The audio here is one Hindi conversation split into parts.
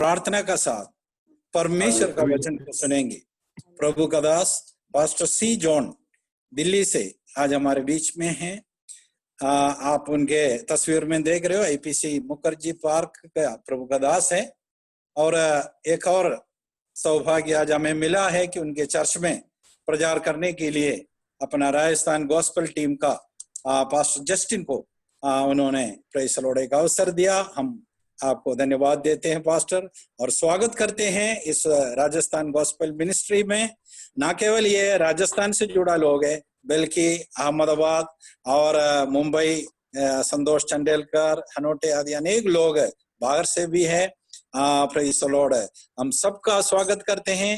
प्रार्थना का साथ परमेश्वर का वचन को सुनेंगे। प्रभु का दास पास्टर सी जॉन दिल्ली से आज हमारे बीच में हैं। आप उनके तस्वीर में देख रहे हो, एपीसी मुखर्जी पार्क का प्रभु का दास है। और एक और सौभाग्य आज हमें मिला है कि उनके चर्च में प्रचार करने के लिए अपना राजस्थान गॉस्पेल टीम का पास्टर जस्टिन को उन्होंने प्रेज़ द लॉर्ड का अवसर दिया। हम आपको धन्यवाद देते हैं पास्टर, और स्वागत करते हैं इस राजस्थान गॉस्पेल मिनिस्ट्री में। ना केवल ये राजस्थान से जुड़ा लोग है, बल्कि अहमदाबाद और मुंबई, संतोष चंडेलकर, हनोटे आदि अनेक लोग बाहर से भी है। Praise the Lord. हम सबका स्वागत करते हैं।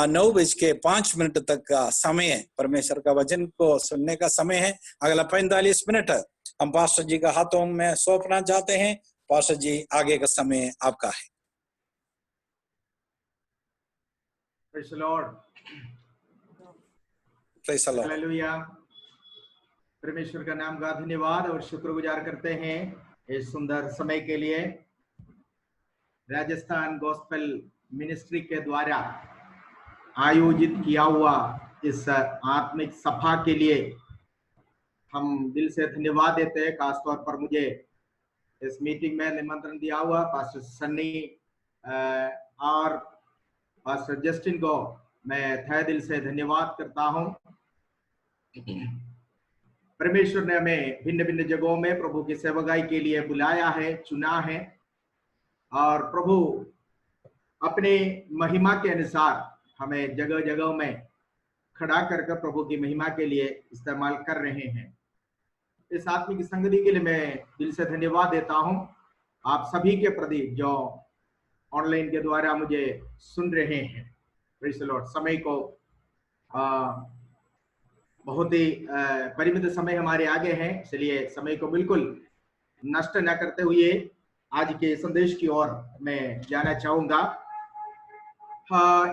9:05 तक का समय है, परमेश्वर का वचन को सुनने का समय है। अगला 45 मिनट हम पास्टर जी का हाथों में सौंपना चाहते हैं। पास्टर जी, आगे का समय आपका है। Praise the Lord. Praise the Lord. Hallelujah. परमेश्वर का नाम का धन्यवाद और शुक्रगुजार करते हैं इस सुंदर समय के लिए। राजस्थान गॉस्पेल मिनिस्ट्री के द्वारा आयोजित किया हुआ इस आत्मिक सभा के लिए हम दिल से धन्यवाद देते हैं। खासतौर पर मुझे इस मीटिंग में निमंत्रण दिया हुआ पास्टर सन्नी और पास्टर जस्टिन को मैं तहे दिल से धन्यवाद करता हूं। परमेश्वर ने हमें भिन्न भिन्न जगहों में प्रभु की सेवकाई के लिए बुलाया है, चुना है, और प्रभु अपने महिमा के अनुसार हमें जगह जगह में खड़ा कर प्रभु की महिमा के लिए इस्तेमाल कर रहे हैं। इस आत्मिक संगति के लिए मैं दिल से धन्यवाद देता हूं आप सभी के प्रति जो ऑनलाइन के द्वारा मुझे सुन रहे हैं। Praise the Lord. समय को बहुत ही परिमित समय हमारे आगे है, इसलिए समय को बिल्कुल नष्ट न करते हुए आज के संदेश की ओर मैं जाना चाहूंगा।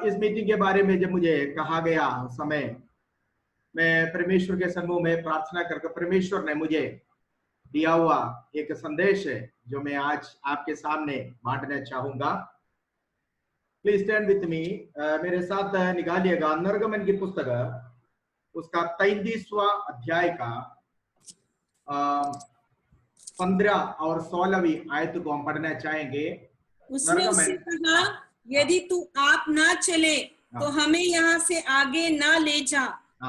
इस मीटिंग के बारे में जब मुझे कहा गया समय, मैं परमेश्वर के सम्मुख में प्रार्थना करके परमेश्वर ने मुझे दिया हुआ एक संदेश है जो मैं आज आपके सामने बांटना चाहूंगा। Please stand with me. मेरे साथ निकालिएगा निर्गमन की पुस्तक, उसका 33वां अध्याय का 15 और 16वीं आयत को हम पढ़ना चाहेंगे। उसने उससे कहा, यदि तू आप ना चले तो हमें यहाँ से आगे ना ले जा।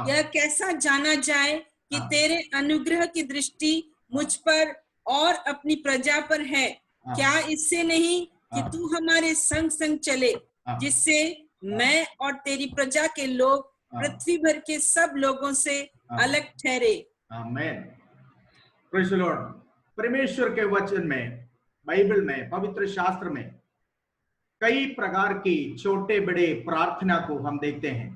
यह कैसा जाना जाए कि तेरे अनुग्रह की दृष्टि मुझ पर और अपनी प्रजा पर है। क्या इससे नहीं कि तू हमारे संग संग चले, जिससे मैं और तेरी प्रजा के लोग पृथ्वी भर के सब लोगों से अलग ठहरे। आमीन। Praise the Lord. परमेश्वर के वचन में, बाइबल में, पवित्र शास्त्र में कई प्रकार की छोटे बड़े प्रार्थना को हम देखते हैं।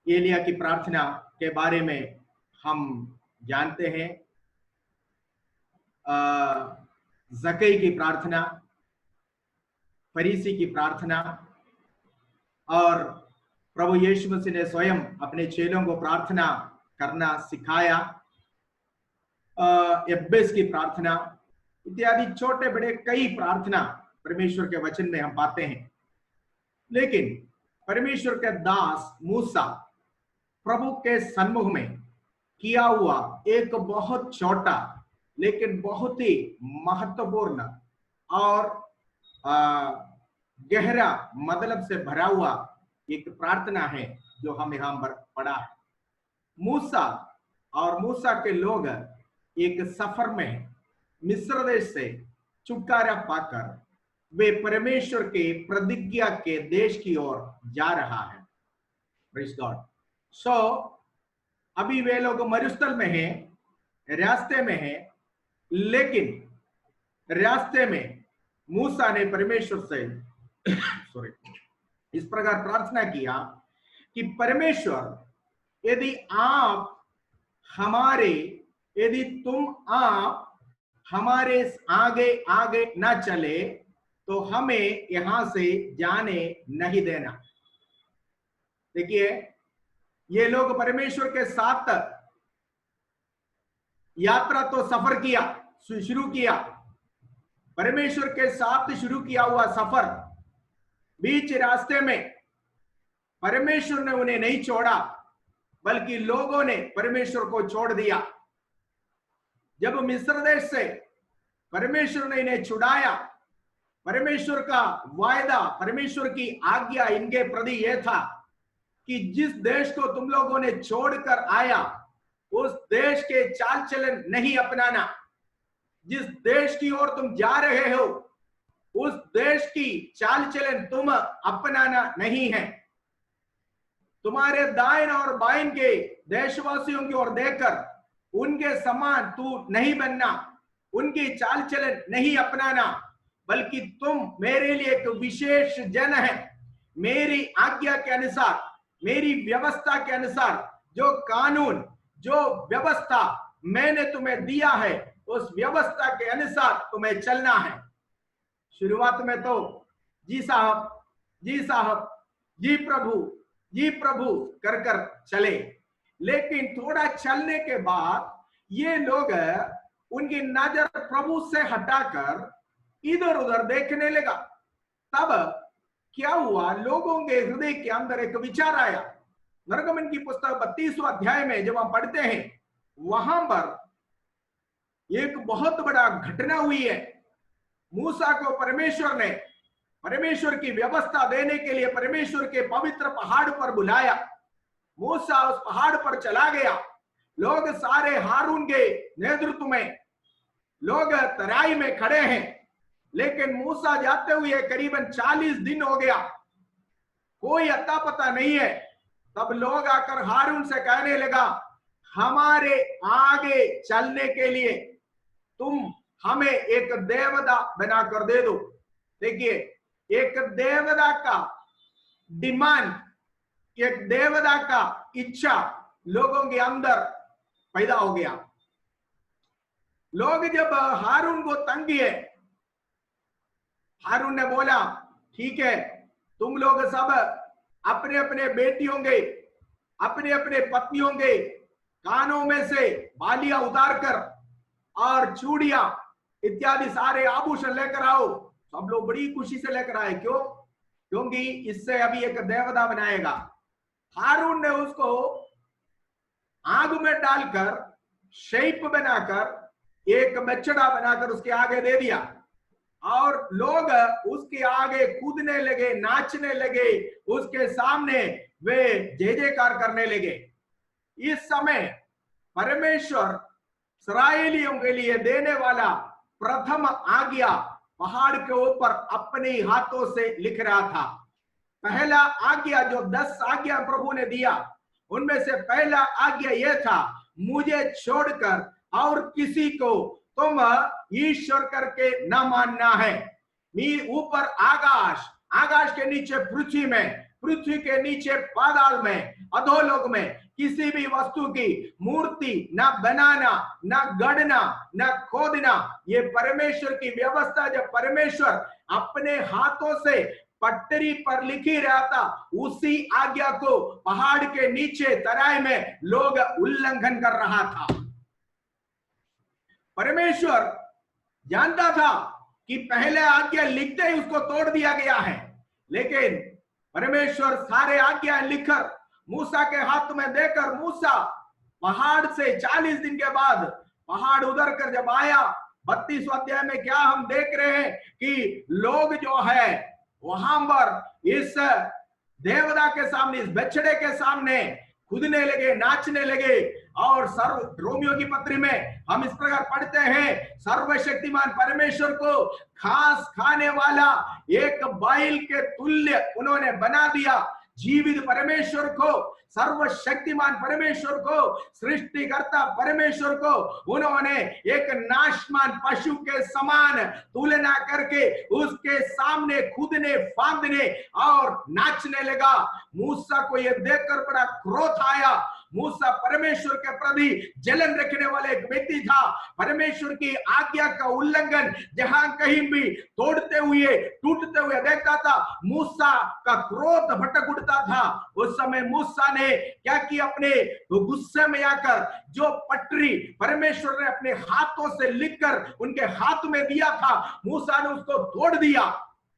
एलिया की प्रार्थना के बारे में हम जानते हैं, जक्कई की प्रार्थना, फरीसी की प्रार्थना, और प्रभु यीशु मसीह ने स्वयं अपने चेलों को प्रार्थना करना सिखाया। यब्बेस की प्रार्थना इत्यादि छोटे बड़े कई प्रार्थना परमेश्वर के वचन में हम पाते हैं। लेकिन परमेश्वर के दास मूसा प्रभु के सन्मुख में किया हुआ एक बहुत छोटा लेकिन बहुत ही महत्वपूर्ण और गहरा मतलब से भरा हुआ एक प्रार्थना है जो हम यहाँ पर पढ़ा है। मूसा और मूसा के लोग एक सफर में मिस्र देश से छुटकारा पाकर वे परमेश्वर के प्रतिज्ञा के देश की ओर जा रहा है। Praise God. सो अभी वे लोग मरुस्थल में हैं, रास्ते में हैं, लेकिन रास्ते में मूसा ने परमेश्वर से इस प्रकार प्रार्थना किया कि परमेश्वर यदि तुम हमारे आगे आगे ना चले तो हमें यहां से जाने नहीं देना। देखिए, ये लोग परमेश्वर के साथ यात्रा तो सफर किया, शुरू किया, परमेश्वर के साथ शुरू किया हुआ सफर बीच रास्ते में परमेश्वर ने उन्हें नहीं छोड़ा, बल्कि लोगों ने परमेश्वर को छोड़ दिया। जब मिस्र देश से परमेश्वर ने इन्हें छुड़ाया, परमेश्वर का वायदा, परमेश्वर की आज्ञा इनके प्रति यह था कि जिस देश को तुम लोगों ने छोड़कर आया उस देश के चाल चलन नहीं अपनाना। जिस देश की ओर तुम जा रहे हो उस देश की चाल चलन तुम अपनाना नहीं है। तुम्हारे दाएं और बाएं के देशवासियों की ओर देखकर उनके समान तू नहीं बनना, उनकी चाल चलन नहीं अपनाना, बल्कि तुम मेरे लिए एक विशेष जन है। मेरी आज्ञा के अनुसार, मेरी व्यवस्था के अनुसार, जो कानून, जो व्यवस्था मैंने तुम्हें दिया है उस व्यवस्था के अनुसार तुम्हें चलना है। शुरुआत में तो जी साहब, जी साहब, जी प्रभु, जी प्रभु कर कर चले, लेकिन थोड़ा चलने के बाद ये लोग उनकी नजर प्रभु से हटाकर इधर उधर देखने लगा। तब क्या हुआ, लोगों के हृदय के अंदर एक विचार आया। निर्गमन की पुस्तक 32वां अध्याय में जब हम पढ़ते हैं, वहां पर एक बहुत बड़ा घटना हुई है। मूसा को परमेश्वर ने परमेश्वर की व्यवस्था देने के लिए परमेश्वर के पवित्र पहाड़ पर बुलाया। मूसा उस पहाड़ पर चला गया। लोग सारे हारून के नेतृत्व में लोग तराई में खड़े हैं, लेकिन मूसा जाते हुए करीबन 40 दिन हो गया, कोई अता पता नहीं है। तब लोग आकर हारून से कहने लगा, हमारे आगे चलने के लिए तुम हमें एक देवता बनाकर दे दो। देखिए, एक देवता का डिमांड, एक देवता का इच्छा लोगों के अंदर पैदा हो गया। लोग जब हारून को तंग किए, हारून ने बोला, ठीक है, तुम लोग सब अपने अपने बेटियों के, अपने अपने पत्नियों के कानों में से बालियां उतार कर और चूड़ियां इत्यादि सारे आभूषण लेकर आओ। सब लोग बड़ी खुशी से लेकर आए। क्यों? क्योंकि इससे अभी एक देवता बनाएगा। हारून ने उसको आग में डालकर शेप बनाकर एक बछड़ा बनाकर उसके आगे दे दिया और लोग उसके आगे कूदने लगे, नाचने लगे, उसके सामने वे जय जयकार करने लगे। इस समय परमेश्वर इस्राएलियों के लिए देने वाला प्रथम आज्ञा पहाड़ के ऊपर अपने हाथों से लिख रहा था। पहला आज्ञा, जो 10 आज्ञा प्रभु ने दिया, उनमें से पहला आज्ञा यह था, मुझे छोड़कर और किसी को तुम ईश्वर करके न मानना है। ऊपर आकाश, आकाश के नीचे पृथ्वी में, पृथ्वी के नीचे पाताल में, अधोलोक में किसी भी वस्तु की मूर्ति न बनाना, न गढ़ना, न खोदना। ये परमेश्वर की व्यवस्था जब परमेश्वर अपने हाथों से पटरी पर लिखी रहा था, उसी आज्ञा को पहाड़ के नीचे तराई में लोग उल्लंघन कर रहा था। परमेश्वर जानता था कि पहले आज्ञा लिखते ही उसको तोड़ दिया गया है, लेकिन परमेश्वर सारे आज्ञा लिखकर मूसा के हाथ में देकर, मूसा पहाड़ से 40 दिन के बाद पहाड़ उधर कर जब आया, 32वां अध्याय में क्या हम देख रहे हैं कि लोग जो है वहां पर इस देवता के सामने, इस बछड़े के सामने कूदने लगे, नाचने लगे। और रोमियो की पत्री में हम इस प्रकार पढ़ते हैं, सर्वशक्तिमान परमेश्वर को खास खाने वाला एक बैल के तुल्य उन्होंने बना दिया। जीवित परमेश्वर को, सर्वशक्तिमान परमेश्वर को, सृष्टिकर्ता परमेश्वर को उन्होंने एक नाशमान पशु के समान तुलना करके उसके सामने कूदने, फांदने और नाचने लगा। मूसा को यह देखकर बड़ा क्रोध आया। मूसा परमेश्वर के प्रति जलन रखने वाला एक व्यक्ति था। परमेश्वर की आज्ञा का उल्लंघन जहां कहीं भी तोड़ते हुए टूटते हुए देखता था, मूसा का क्रोध भटक उठता था। उस समय मूसा ने क्या किया, अपने गुस्से में आकर जो पटरी परमेश्वर ने अपने हाथों से लिखकर उनके हाथ में दिया था, मूसा ने उसको तोड़ दिया।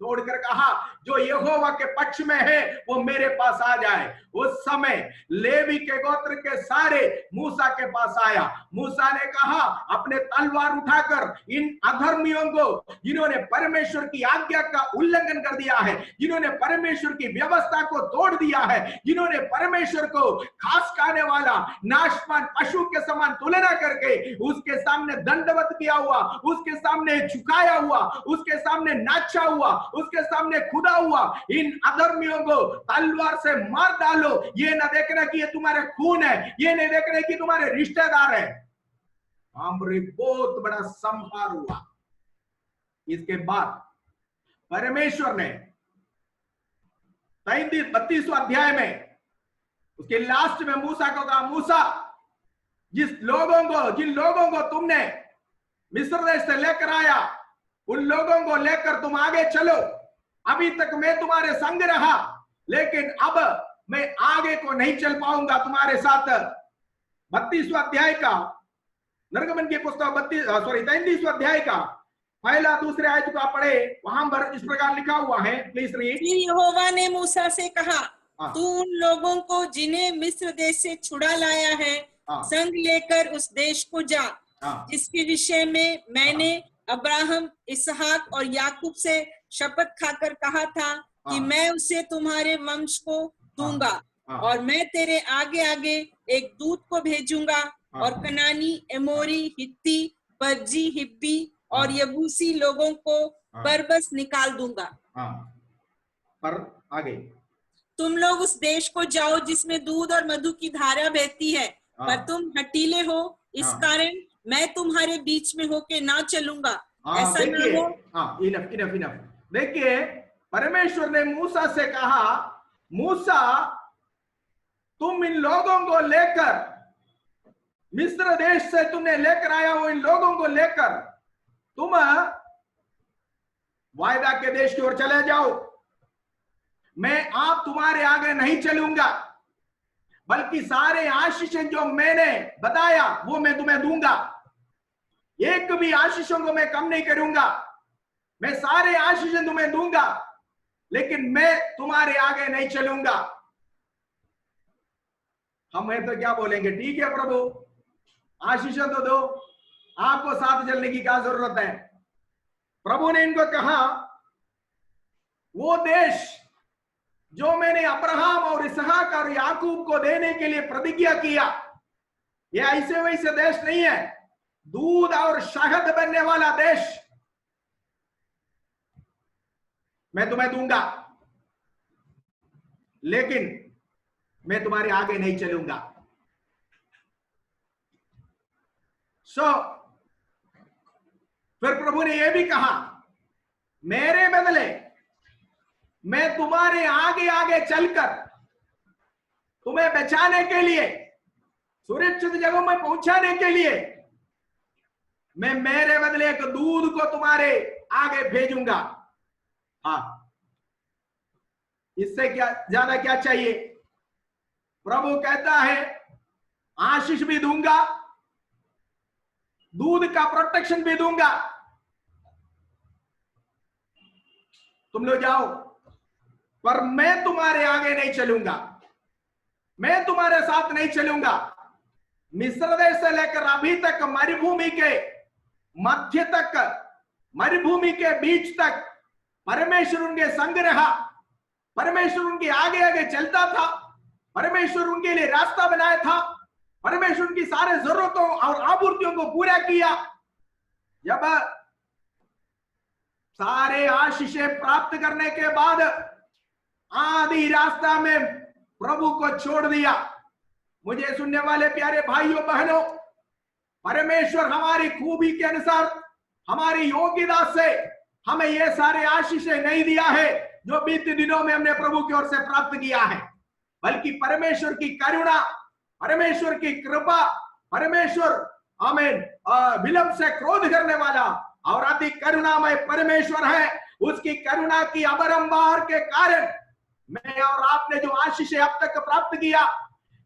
तोड़कर कहा, जो यहोवा के पक्ष में है वो मेरे पास आ जाए। उस समय लेवी के गोत्र के सारे मूसा के पास आया। मूसा ने कहा, अपने तलवार उठाकर इन अधर्मियों को, जिन्होंने परमेश्वर की आज्ञा का उल्लंघन कर दिया है, जिन्होंने परमेश्वर की व्यवस्था को तोड़ दिया है, जिन्होंने परमेश्वर को घास खाने वाला नाशवान पशु के समान तुलना करके उसके सामने दंडवत किया हुआ, उसके सामने झुकाया हुआ, उसके सामने नाचा हुआ, उसके सामने खुदा हुआ, इन अधर्मियों को तलवार से मार डालो। ये न देखना कि ये तुम्हारे खून है, ये नहीं देखना कि तुम्हारे रिश्तेदार है। हमरे बहुत बड़ा संहार हुआ। इसके बाद परमेश्वर ने 32 अध्याय में उसके लास्ट में मूसा को कहा, मूसा, जिन लोगों को तुमने मिस्र देश से लेकर आया, उन लोगों को लेकर तुम आगे चलो। अभी तक मैं तुम्हारे संग रहा, लेकिन अब मैं आगे को नहीं चल पाऊंगा तुम्हारे साथ। 32वां अध्याय का, निर्गमन की पुस्तक 33वां अध्याय का पहला दूसरे आयत को आप पढ़े, वहां पर इस प्रकार लिखा हुआ है, प्लीज रीड। फिर यहोवा ने मूसा से कहा, तू उन लोगों को जिन्हें मिस्र देश से छुड़ा लाया है संग लेकर उस देश को जा, जिसके विषय में मैंने अब्राहम, इसहाक और याकूब से शपथ खाकर कहा था कि मैं उसे तुम्हारे वंश को दूंगा, और मैं तेरे आगे आगे एक दूत को भेजूंगा और कनानी, एमोरी, हित्ती, परजी, हिब्बी और यबूसी लोगों को बरबस निकाल दूंगा। पर आगे, तुम लोग उस देश को जाओ जिसमें दूध और मधु की धारा बहती है, पर तुम हठीले हो, इस कारण मैं तुम्हारे बीच में होके ना चलूंगा, ऐसा ना हो। इनफ। देखिए, परमेश्वर ने मूसा से कहा, मूसा, तुम इन लोगों को लेकर, मिस्र देश से तुमने लेकर आया हो इन लोगों को लेकर तुम वायदा के देश की ओर चले जाओ। मैं आप तुम्हारे आगे नहीं चलूंगा, बल्कि सारे आशीषें जो मैंने बताया वो मैं तुम्हें दूंगा। एक भी आशीषों को मैं कम नहीं करूंगा, मैं सारे आशीषें तुम्हें दूंगा, लेकिन मैं तुम्हारे आगे नहीं चलूंगा। हम है तो क्या बोलेंगे, ठीक है प्रभु, आशीषें तो दो, आपको साथ चलने की क्या जरूरत है। प्रभु ने इनको कहा, वो देश जो मैंने अब्राहम और इसहाक और याकूब को देने के लिए प्रतिज्ञा किया, ये ऐसे वैसे देश नहीं है, दूध और शहद बनने वाला देश मैं तुम्हें दूंगा, लेकिन मैं तुम्हारे आगे नहीं चलूंगा। फिर प्रभु ने यह भी कहा, मेरे बदले मैं तुम्हारे आगे आगे चलकर तुम्हें बचाने के लिए, सुरक्षित जगहों में पहुंचाने के लिए मैं मेरे बदले एक दूध को तुम्हारे आगे भेजूंगा। हाँ, इससे क्या ज्यादा क्या चाहिए। प्रभु कहता है, आशीष भी दूंगा, दूध का प्रोटेक्शन भी दूंगा, तुम लोग जाओ, पर मैं तुम्हारे आगे नहीं चलूंगा, मैं तुम्हारे साथ नहीं चलूंगा। मिस्र देश से लेकर अभी तक मरुभूमि के मध्य तक, मरुभूमि के बीच तक परमेश्वर उनके संग रहा, परमेश्वर उनके आगे आगे चलता था, परमेश्वर उनके लिए रास्ता बनाया था, परमेश्वर उनकी सारे जरूरतों और आपूर्तियों को पूरा किया। जब सारे आशीषें प्राप्त करने के बाद आधी रास्ता में प्रभु को छोड़ दिया। मुझे सुनने वाले प्यारे भाइयों बहनों, परमेश्वर हमारी खूबी के अनुसार, हमारी योग्यता से हमें ये सारे आशीषें नहीं दिया है जो बीते दिनों में हमने प्रभु की ओर से प्राप्त किया है, बल्कि परमेश्वर की करुणा, परमेश्वर की कृपा, परमेश्वर आमीन विलंब से क्रोध करने वाला और अति करुणामय परमेश्वर है। उसकी करुणा की अबरंबार के कारण मैं और आपने जो आशीष अब तक प्राप्त किया,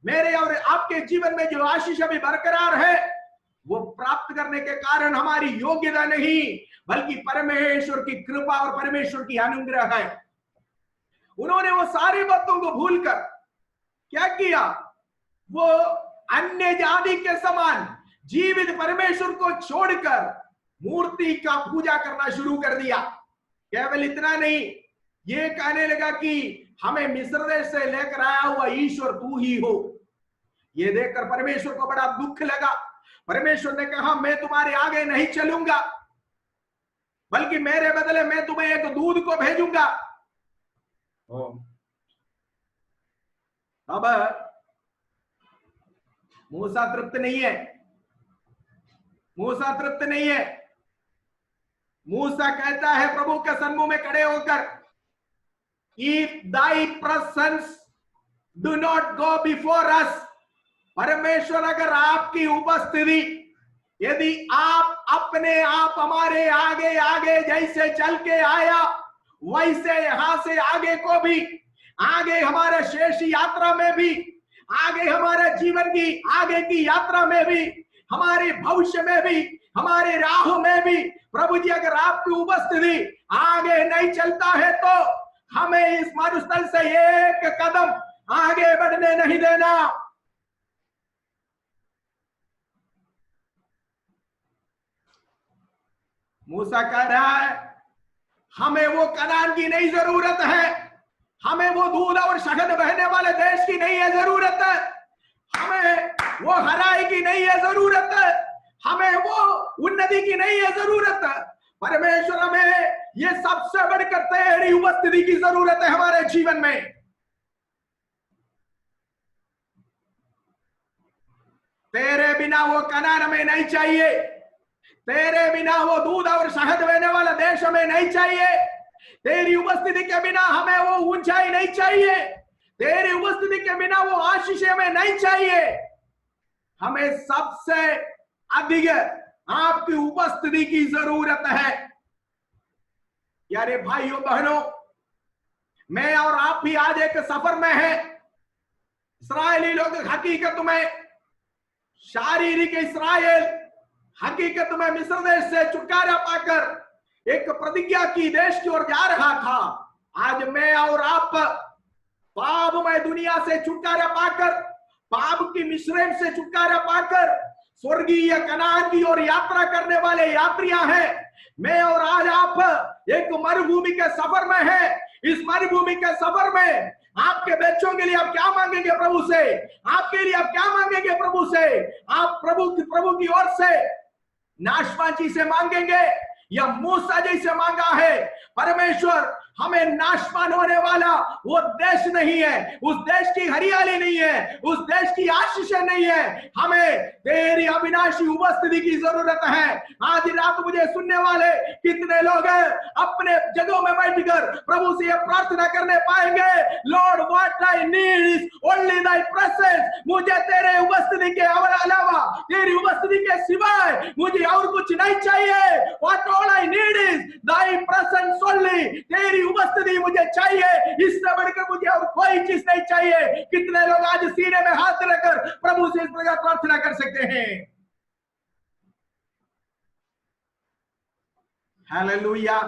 मेरे और आपके जीवन में जो आशीष अभी बरकरार है, वो प्राप्त करने के कारण हमारी योग्यता नहीं बल्कि परमेश्वर की कृपा और परमेश्वर की अनुग्रह है। उन्होंने वो सारी बातों को भूलकर क्या किया, वो अन्य जाति के समान जीवित परमेश्वर को छोड़कर मूर्ति का पूजा करना शुरू कर दिया। केवल इतना नहीं, ये कहने लगा कि हमें मिस्र देश से लेकर आया हुआ ईश्वर तू ही हो। ये देखकर परमेश्वर को बड़ा दुख लगा। परमेश्वर ने कहा मैं तुम्हारे आगे नहीं चलूंगा, बल्कि मेरे बदले मैं तुम्हें एक दूध को भेजूंगा। अब मूसा तृप्त नहीं है, मूसा तृप्त नहीं है। मूसा कहता है प्रभु के सन्मुख में खड़े होकर, If thy presence do not go before us, परमेश्वर अगर आपकी उपस्थिति, यदि आप अपने आप हमारे आगे आगे जैसे चल के आया वैसे यहां से आगे को भी, आगे हमारे शेष यात्रा में भी, आगे हमारे जीवन की आगे की यात्रा में भी, हमारे भविष्य में भी, हमारे राह में भी प्रभु जी अगर आपकी उपस्थिति आगे नहीं चलता है तो हमें इस मरुस्थल से एक कदम आगे बढ़ने नहीं देना। मूसा कह रहा है हमें वो कनान की नहीं जरूरत है, हमें वो दूध और शहद बहने वाले देश की नहीं है जरूरत है, हमें वो हराई की नहीं है जरूरत है, हमें वो उन्नति की नहीं है जरूरत है। परमेश्वर हमें ये सबसे बढ़कर तेरी उपस्थिति की जरूरत है हमारे जीवन में। तेरे बिना वो कनान हमें नहीं चाहिए, तेरे बिना वो दूध और शहद बहने वाला देश हमें नहीं चाहिए, तेरी उपस्थिति के बिना हमें वो ऊंचाई नहीं चाहिए, तेरी उपस्थिति के बिना वो आशीष हमें नहीं चाहिए। हमें सबसे अधिक आपकी उपस्थिति की जरूरत है। यारे भाइयों बहनों, मैं और आप भी आज एक सफर में हैं। इस्राएली लोग हकीकत में, शारीरिक इस्राएल हकीकत में मिस्र देश से छुटकारा पाकर एक प्रतिज्ञा की देश की ओर जा रहा था। आज मैं और आप पापमय दुनिया से छुटकारा पाकर, पाप की मिश्रण से छुटकारा पाकर स्वर्गीय कनान की ओर यात्रा करने वाले यात्रियां हैं। मैं और आज आप एक मरुभूमि के सफर में हैं। इस मरुभूमि के सफर में आपके बच्चों के लिए आप क्या मांगेंगे प्रभु से? आपके लिए आप क्या मांगेंगे प्रभु से? आप प्रभु की ओर से नाशवांची से मांगेंगे या मूसा जैसे मांगा है? परमेश्वर हमें नाशवान होने वाला वो देश नहीं है, उस देश की हरियाली नहीं है, उस देश की आशीष नहीं है। हमें तेरी अविनाशी उपस्थिति की जरूरत है। आज रात मुझे सुनने वाले कितने लोग हैं अपने जगहों में बैठकर प्रभु से ये प्रार्थना करने पाएंगे, Lord what I need is only Dai presence. मुझे तेरे उपस्थिति के अलावा, तेरी उपस्थिति के सिवाय मुझे और कुछ नहीं चाहिए। What all I need is thy presence only. तेरी उपस्थिति मुझे चाहिए, इससे बढ़कर मुझे और कोई चीज नहीं चाहिए। कितने लोग आज सीने में हाथ रखकर प्रभु से इस प्रकार प्रार्थना कर सकते हैं? हालेलुया।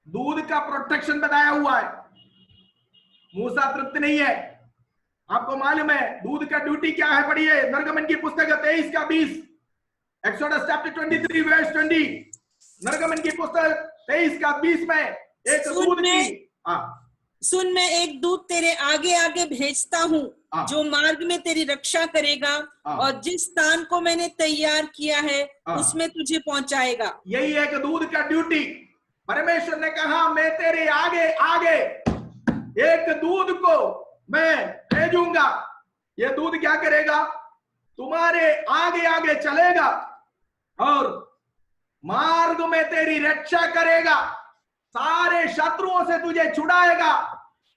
दूध का प्रोटेक्शन बताया हुआ है। मूसा तृप्त नहीं है। आपको मालूम है दूध का ड्यूटी क्या है? पढ़िए निर्गमन की पुस्तक 23 का 20, एक्सोडस चैप्टर 23 वर्स 20। निर्गमन की पुस्तक 23 का 20 में एक दूध की सुन, मैं एक दूत तेरे आगे आगे भेजता हूँ जो मार्ग में तेरी रक्षा करेगा और जिस स्थान को मैंने तैयार किया है उसमें तुझे पहुंचाएगा। यही एक दूध का ड्यूटी। परमेश्वर ने कहा मैं तेरे आगे आगे एक दूध को मैं भेजूंगा। यह दूध क्या करेगा? तुम्हारे आगे आगे चलेगा और मार्ग में तेरी रक्षा करेगा, सारे शत्रुओं से तुझे छुड़ाएगा,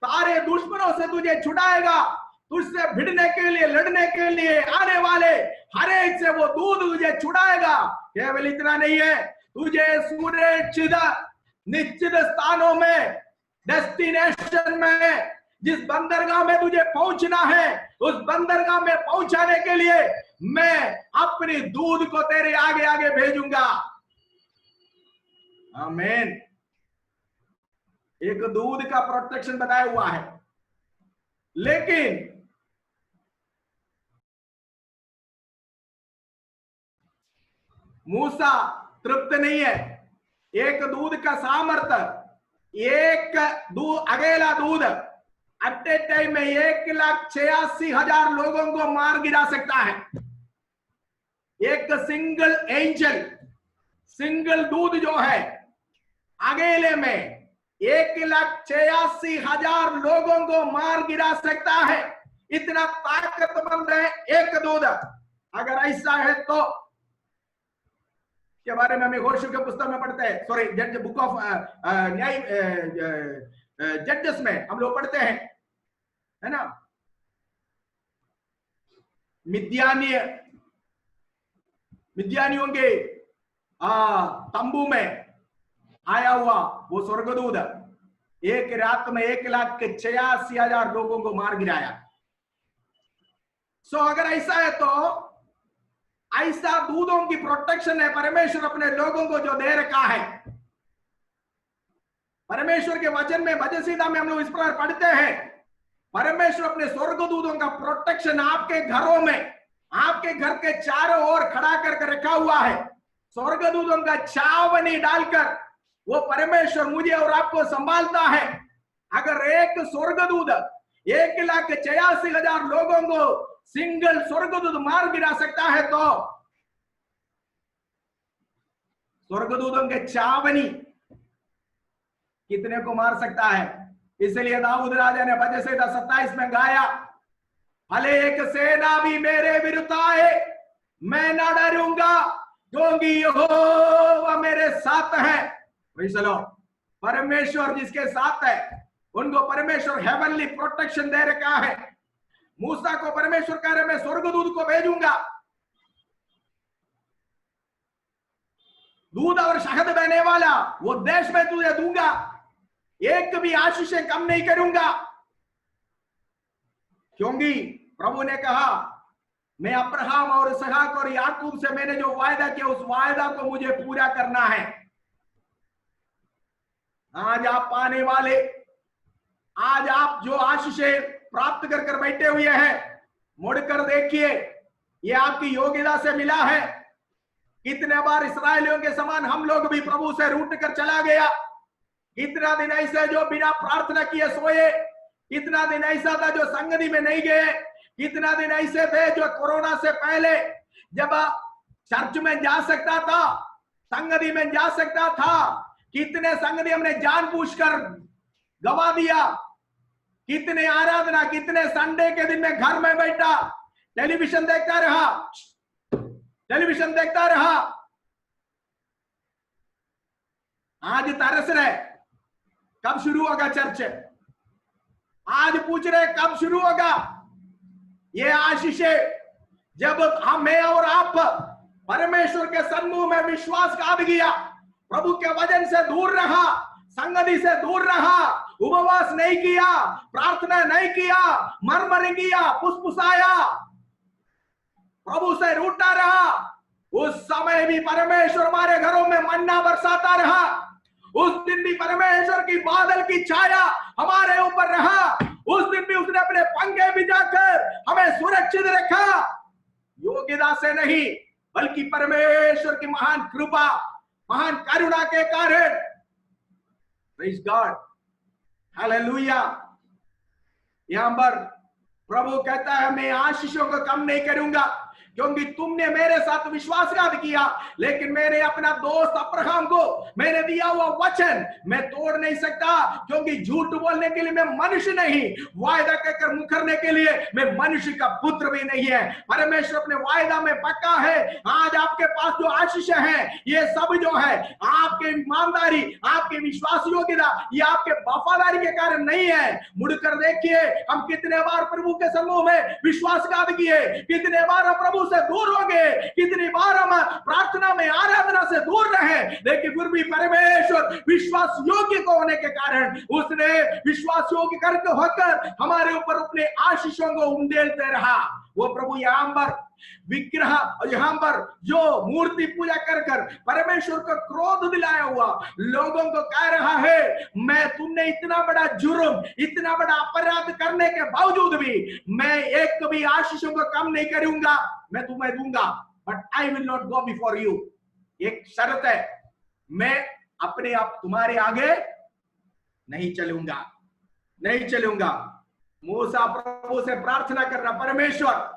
सारे दुश्मनों से तुझे छुड़ाएगा, तुझसे भिड़ने के लिए, लड़ने के लिए आने वाले हर एक से वो दूध तुझे छुड़ाएगा। केवल इतना नहीं है, तुझे सुरक्षित निश्चित स्थानों में, डेस्टिनेशन में, जिस बंदरगाह में तुझे पहुंचना है, उस बंदरगाह में पहुंचाने के लिए मैं अपनी दूध को तेरे आगे आगे भेजूंगा। आमीन। एक दूध का प्रोटेक्शन बताया हुआ है, लेकिन मूसा तृप्त नहीं है। एक दूध का सामर्थ्य, एक अकेला दूध एट ए टाइम में 1,86,000 लोगों को मार गिरा सकता है। एक सिंगल एंजल, सिंगल दूध जो है अकेले में 1,86,000 लोगों को मार गिरा सकता है। इतना ताकतमंद है एक दूध। अगर ऐसा है तो के बारे में हम होशू के पुस्तक में पढ़ते हैं, सॉरी जज बुक ऑफ न्याय जजेस में हम लोग पढ़ते हैं, है ना। मिद्यानियों के तंबू में आया हुआ वो स्वर्गदूत एक रात में 1,86,000 लोगों को मार गिराया। सो अगर ऐसा है तो ऐसा दूधों की प्रोटेक्शन है परमेश्वर अपने लोगों को जो दे रखा है। परमेश्वर के वचन में भजन संहिता में हम लोग इस प्रकार पढ़ते हैं, परमेश्वर अपने स्वर्गदूतों का प्रोटेक्शन आपके घरों में, आपके घर के चारों ओर खड़ा करके रखा हुआ है। स्वर्गदूतों का छावनी डालकर वो परमेश्वर मुझे और आपको संभालता है। अगर एक स्वर्गदूत 1,86,000 लोगों को सिंगल स्वर्गदूत मार गिरा सकता है, तो स्वर्गदूतों के छावनी कितने को मार सकता है। इसलिए दाऊद राजा ने भजन संहिता 27 में गाया, भले एक सेना भी मेरे विरुद्ध आए मैं ना डरूंगा, क्योंकि यहोवा मेरे साथ है। चलो, परमेश्वर जिसके साथ है उनको परमेश्वर हेवनली प्रोटेक्शन दे रखा है। मूसा को परमेश्वर कह रहे मैं स्वर्गदूत को भेजूंगा, दूध और शहद बहने वाला वो देश में तुझे दूंगा, एक भी आशीषें कम नहीं करूंगा। क्योंकि प्रभु ने कहा मैं अब्राहम और इसहाक और याकूब से मैंने जो वायदा किया उस वायदा को मुझे पूरा करना है। आज आप पाने वाले, आज आप जो आशीषें प्राप्त कर बैठे हुए हैं, मुड़कर देखिए ये आपकी योग्यता से मिला है। कितने बार इस्राएलियों के समान हम लोग भी प्रभु से रूठ कर चला गया। कितना दिन ऐसे जो बिना प्रार्थना किए सोए, कितना दिन ऐसा था जो संगति में नहीं गए, कितना दिन ऐसे थे जो कोरोना से पहले जब चर्च में जा सकता था, संगति में जा सकता था, कितने संगति हमने जानबूझकर गवा दिया। कितने आराधना, कितने संडे के दिन में घर में बैठा टेलीविजन देखता रहा। आज तरस रहे कब शुरू होगा चर्च, आज पूछ रहे कब शुरू होगा। ये आशीषें जब हमें और आप परमेश्वर के सन्मुख में विश्वासघात किया, प्रभु के वचन से दूर रहा, संगति से दूर रहा, उपवास नहीं किया, प्रार्थना नहीं किया, मरमर किया, फुसफुसाया, प्रभु से रूठा रहा, उस समय भी परमेश्वर हमारे घरों में मन्ना बरसाता रहा। उस दिन भी परमेश्वर की बादल की छाया हमारे ऊपर रहा। उस दिन भी उसने अपने पंखे भिजाकर हमें सुरक्षित रखा। योग्यता से नहीं बल्कि परमेश्वर की महान कृपा, महान करुणा के कारण। Praise God, hallelujah. यहां पर प्रभु कहता है मैं आशीषों को कम नहीं करूंगा, क्योंकि तुमने मेरे साथ विश्वासघात किया, लेकिन मैंने अपना दोस्त अब्राहम को मैंने दिया हुआ वचन मैं तोड़ नहीं सकता, क्योंकि झूठ बोलने के लिए मैं मनुष्य नहीं, वायदा कहकर मुकरने के लिए मैं मनुष्य का पुत्र भी नहीं है। परमेश्वर अपने वायदा में पक्का है। आज आपके पास जो आशीष है, ये सब जो है आपके ईमानदारी, आपकी विश्वास योग्यता, ये आपके वफादारी के कारण नहीं है। मुड़कर देखिए हम कितने बार प्रभु के सम्मुख में विश्वासघात किए, कितने बार हम प्रभु से दूर हो गए, कितनी बार हम प्रार्थना में आराधना से दूर रहे, लेकिन फिर भी परमेश्वर विश्वास योग्य को होने के कारण उसने विश्वास योग्य करके होकर हमारे ऊपर अपने आशीषों को उंडेलते रहा। वो प्रभु यहाँ पर विग्रह और यहाँ पर जो मूर्ति पूजा कर कर परमेश्वर को क्रोध दिलाया हुआ लोगों को कह रहा है, मैं तुमने इतना बड़ा जुर्म, इतना बड़ा अपराध करने के बावजूद भी मैं एक कभी आशीषों को कम नहीं करूंगा, मैं तुम्हें दूंगा, but I will not go before you. एक शर्त है, मैं अपने आप तुम्हारे आगे नहीं चलूंगा, नहीं चलूंगा। मूसा प्रभु से प्रार्थना करना, परमेश्वर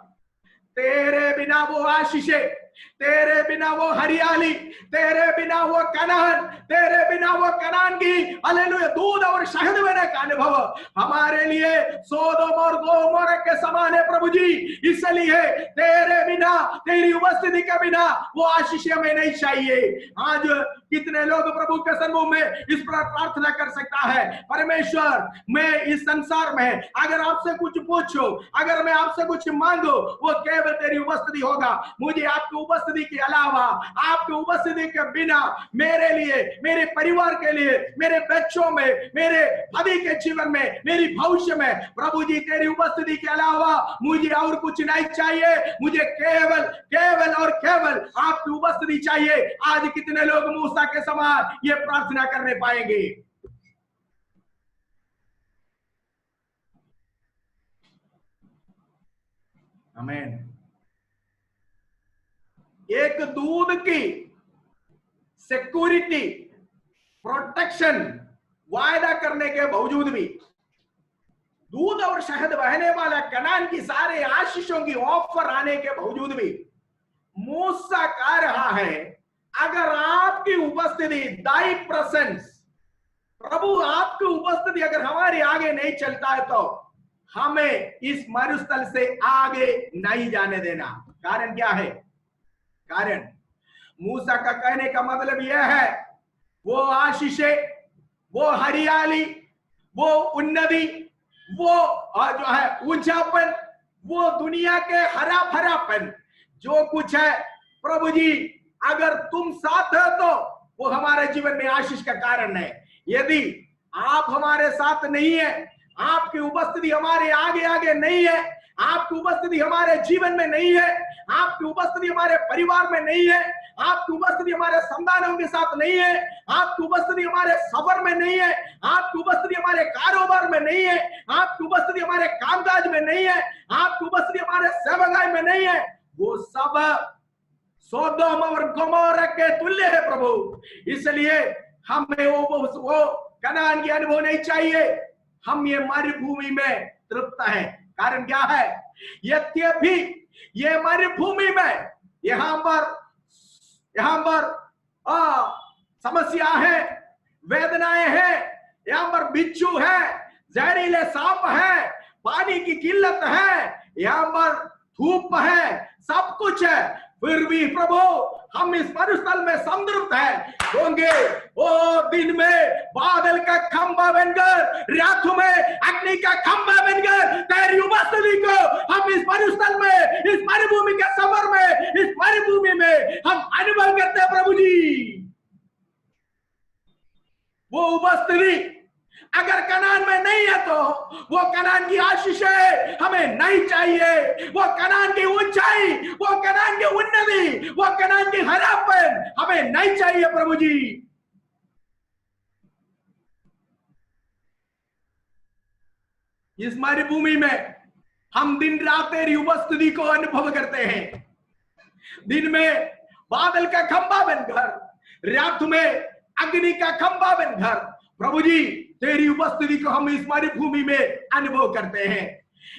तेरे बिना वो आशीषें, तेरे बिना वो हरियाली, तेरे बिना वो कनान, तेरे बिना वो कनान की हालेलुया दूध और शहद बहने का अनुभव हमारे लिए सोदोम और गोमोर के समान है प्रभु जी। इसलिए तेरे बिना, तेरी उपस्थिति के बिना वो आशीष हमें नहीं चाहिए। आज कितने लोग प्रभु के सन्मुख में इस पर प्रार्थना कर सकता है, परमेश्वर मैं इस संसार में अगर आपसे कुछ पूछूं, अगर मैं आपसे कुछ मांगू, वो केवल तेरी उपस्थिति होगा। मुझे आपकी उपस्थिति के अलावा, आपकी उपस्थिति के बिना मेरे लिए, मेरे परिवार के लिए, मेरे बच्चों में, मेरे भाभी के जीवन में, मेरी भविष्य में प्रभु जी तेरी उपस्थिति के अलावा मुझे और कुछ नहीं चाहिए। मुझे केवल केवल और केवल आपकी उपस्थिति चाहिए। आज कितने लोग मूसा के समान ये प्रार्थना करने पाएंगे? आमीन। एक दूध की सिक्योरिटी, प्रोटेक्शन वायदा करने के बावजूद भी, दूध और शहद बहने वाला कनान की सारे आशीषों की ऑफर आने के बावजूद भी मूसा कह रहा है, अगर आपकी उपस्थिति, दाई प्रेजेंस, प्रभु आपकी उपस्थिति अगर हमारे आगे नहीं चलता है तो हमें इस मरुस्थल से आगे नहीं जाने देना। कारण क्या है? कारण मूसा का कहने का मतलब यह है, वो आशीषें, वो हरियाली, वो उन्नति, वो जो है ऊंचापन, वो दुनिया के हरा भरापन जो कुछ है, प्रभु जी अगर तुम साथ हो तो वो हमारे जीवन में आशीष का कारण है। यदि आप हमारे साथ नहीं है, आपकी उपस्थिति हमारे आगे आगे नहीं है, आपकी उपस्थिति हमारे जीवन में नहीं है, आपकी उपस्थिति हमारे परिवार में नहीं है, आपकी उपस्थिति हमारे संतानों के साथ नहीं है, आपकी उपस्थिति हमारे सफर में नहीं है, आपकी उपस्थिति हमारे कारोबार में नहीं है, आपकी उपस्थिति हमारे कामकाज में नहीं है, आपकी उपस्थिति हमारे सेवकाई में नहीं है, वो सब सोदोम और गोमोरा के तुल्य है प्रभु। इसलिए हमें वो कनान की अनुभव नहीं चाहिए। हम ये मरुभूमि में तृप्त है। कारण क्या है? यद्यपि ये मरुभूमि में यहाँ पर समस्या है, वेदनाएं हैं, यहाँ पर बिच्छू है, जहरीले सांप है, पानी की किल्लत है, यहाँ पर धूप है, सब कुछ है, फिर भी प्रभु हम इस मरुस्थल में संतृप्त है होंगे। वो दिन में बादल का खंभा बनकर, रात में अग्नि का खंभा बनकर तेरी उपस्थिति को हम इस मरुस्थल में, इस मरुभूमि के सफर में, इस मरुभूमि में हम अनुभव करते हैं प्रभु जी। वो उपस्थिति अगर कनान में नहीं है तो वो कनान की आशीषें हमें नहीं चाहिए। वो कनान की ऊंचाई, वो कनान की उन्नति, वो कनान की हरापन हमें नहीं चाहिए प्रभु जी। इस मरुभूमि में हम दिन रात तेरी उपस्थिति को अनुभव करते हैं। दिन में बादल का खंभा बनकर, रात में अग्नि का खंभा बनकर प्रभु जी तेरी उपस्थिति को हम इस मरुभूमि में अनुभव करते हैं।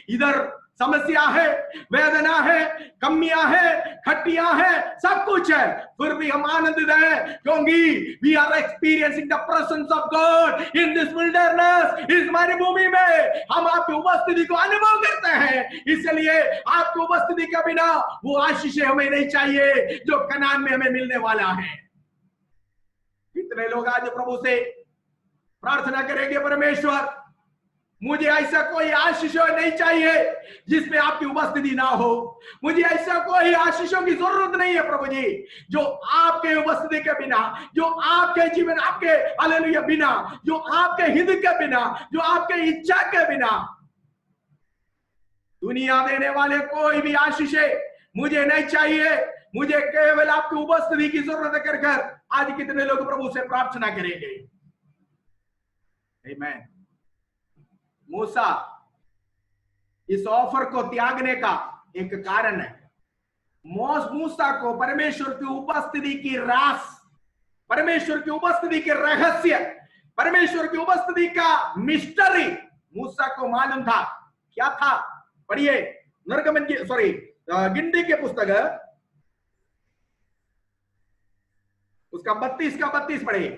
इधर समस्या है, वेदना है, कमियां है, खट्टियां है, सब कुछ है, फिर भी हम आनंदित हैं क्योंकि we are experiencing the presence of God in this wilderness। इस मरुभूमि में हम आपकी उपस्थिति को अनुभव करते हैं। इसलिए आपकी उपस्थिति के बिना वो आशीषें हमें नहीं चाहिए जो कनान में हमें मिलने वाला है। कितने लोग आज प्रभु से प्रार्थना करेंगे, परमेश्वर मुझे ऐसा कोई आशीष नहीं चाहिए जिसमें आपकी उपस्थिति ना हो। मुझे ऐसा कोई आशीषों की जरूरत नहीं है प्रभु जी, जो आपके उपस्थिति के बिना, जो आपके जीवन, आपके हालेलुया बिना, जो आपके हित के बिना, जो आपके इच्छा के बिना, दुनिया देने वाले कोई भी आशीष मुझे नहीं चाहिए। मुझे केवल आपकी उपस्थिति की जरूरत कर कर आज कितने लोग प्रभु से प्रार्थना करेंगे। आमीन। मूसा इस ऑफर को त्यागने का एक कारण है। मूसा को परमेश्वर की उपस्थिति की रास, परमेश्वर की उपस्थिति के रहस्य, परमेश्वर की उपस्थिति का मिस्टरी मूसा को मालूम था। क्या था? पढ़िए निर्गमन की गिनती के पुस्तक उसका 32 का 32 पढ़िए।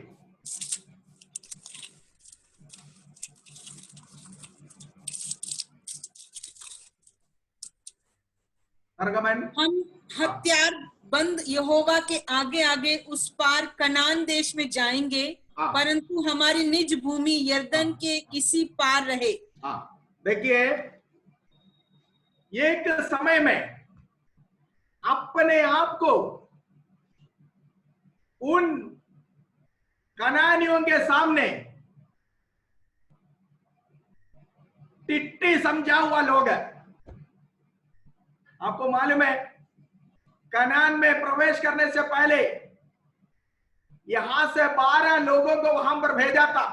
हम हथियार बंद यहोवा के आगे आगे उस पार कनान देश में जाएंगे, परंतु हमारी निज भूमि यरदन के किसी पार रहे। देखिए, एक समय में अपने आप को उन कनानियों के सामने टिट्टी समझा हुआ लोग है। आपको मालूम है, कनान में प्रवेश करने से पहले यहां से 12 लोगों को वहां पर भेजा था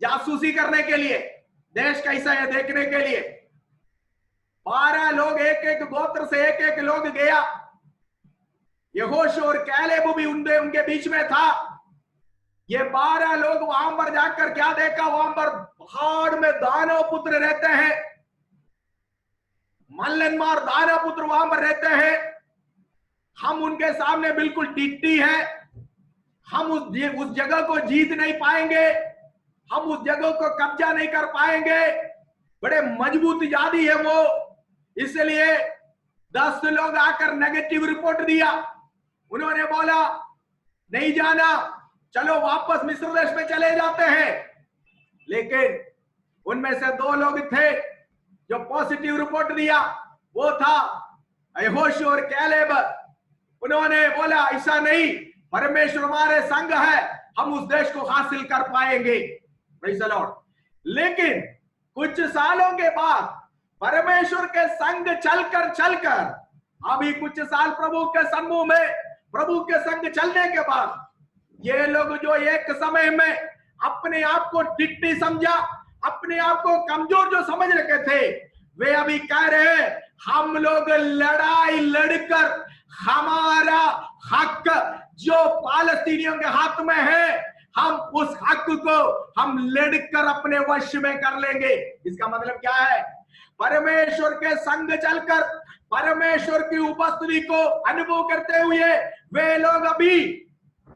जासूसी करने के लिए, देश कैसा है देखने के लिए। 12 लोग, एक एक गोत्र से एक एक लोग गया। यहोशू और कैलेब भी उनके बीच में था। ये 12 लोग वहां पर जाकर क्या देखा? वहां पर पहाड़ में दानव पुत्र रहते हैं, मल्लनमार दानव पुत्र वहां पर रहते हैं। हम उनके सामने बिल्कुल टिट्टी है। हम उस जगह को जीत नहीं पाएंगे, हम उस जगह को कब्जा नहीं कर पाएंगे। बड़े मजबूत जाति है वो। इसलिए 10 लोग आकर नेगेटिव रिपोर्ट दिया। उन्होंने बोला नहीं जाना, चलो वापस मिस्र देश में चले जाते हैं। लेकिन उनमें से 2 लोग थे जो पॉजिटिव रिपोर्ट दिया। वो था यहोशू और कैलेब। उन्होंने बोला ऐसा नहीं, परमेश्वर हमारे संग है, हम उस देश को हासिल कर पाएंगे। Praise the Lord. लेकिन कुछ सालों के बाद परमेश्वर के संग चलकर अभी कुछ साल प्रभु के सम्मुख में, प्रभु के संग चलने के बाद ये लोग जो एक समय में अपने आप को टिट्टी समझा, अपने आप को कमजोर जो समझ रखे थे, वे अभी कह रहे हैं हम लोग लड़ाई लड़कर हमारा हक जो पालस्तीनियों के हाथ में है, हम उस हक को हम लड़कर अपने वश में कर लेंगे। इसका मतलब क्या है? परमेश्वर के संग चलकर परमेश्वर की उपस्थिति को अनुभव करते हुए वे लोग अभी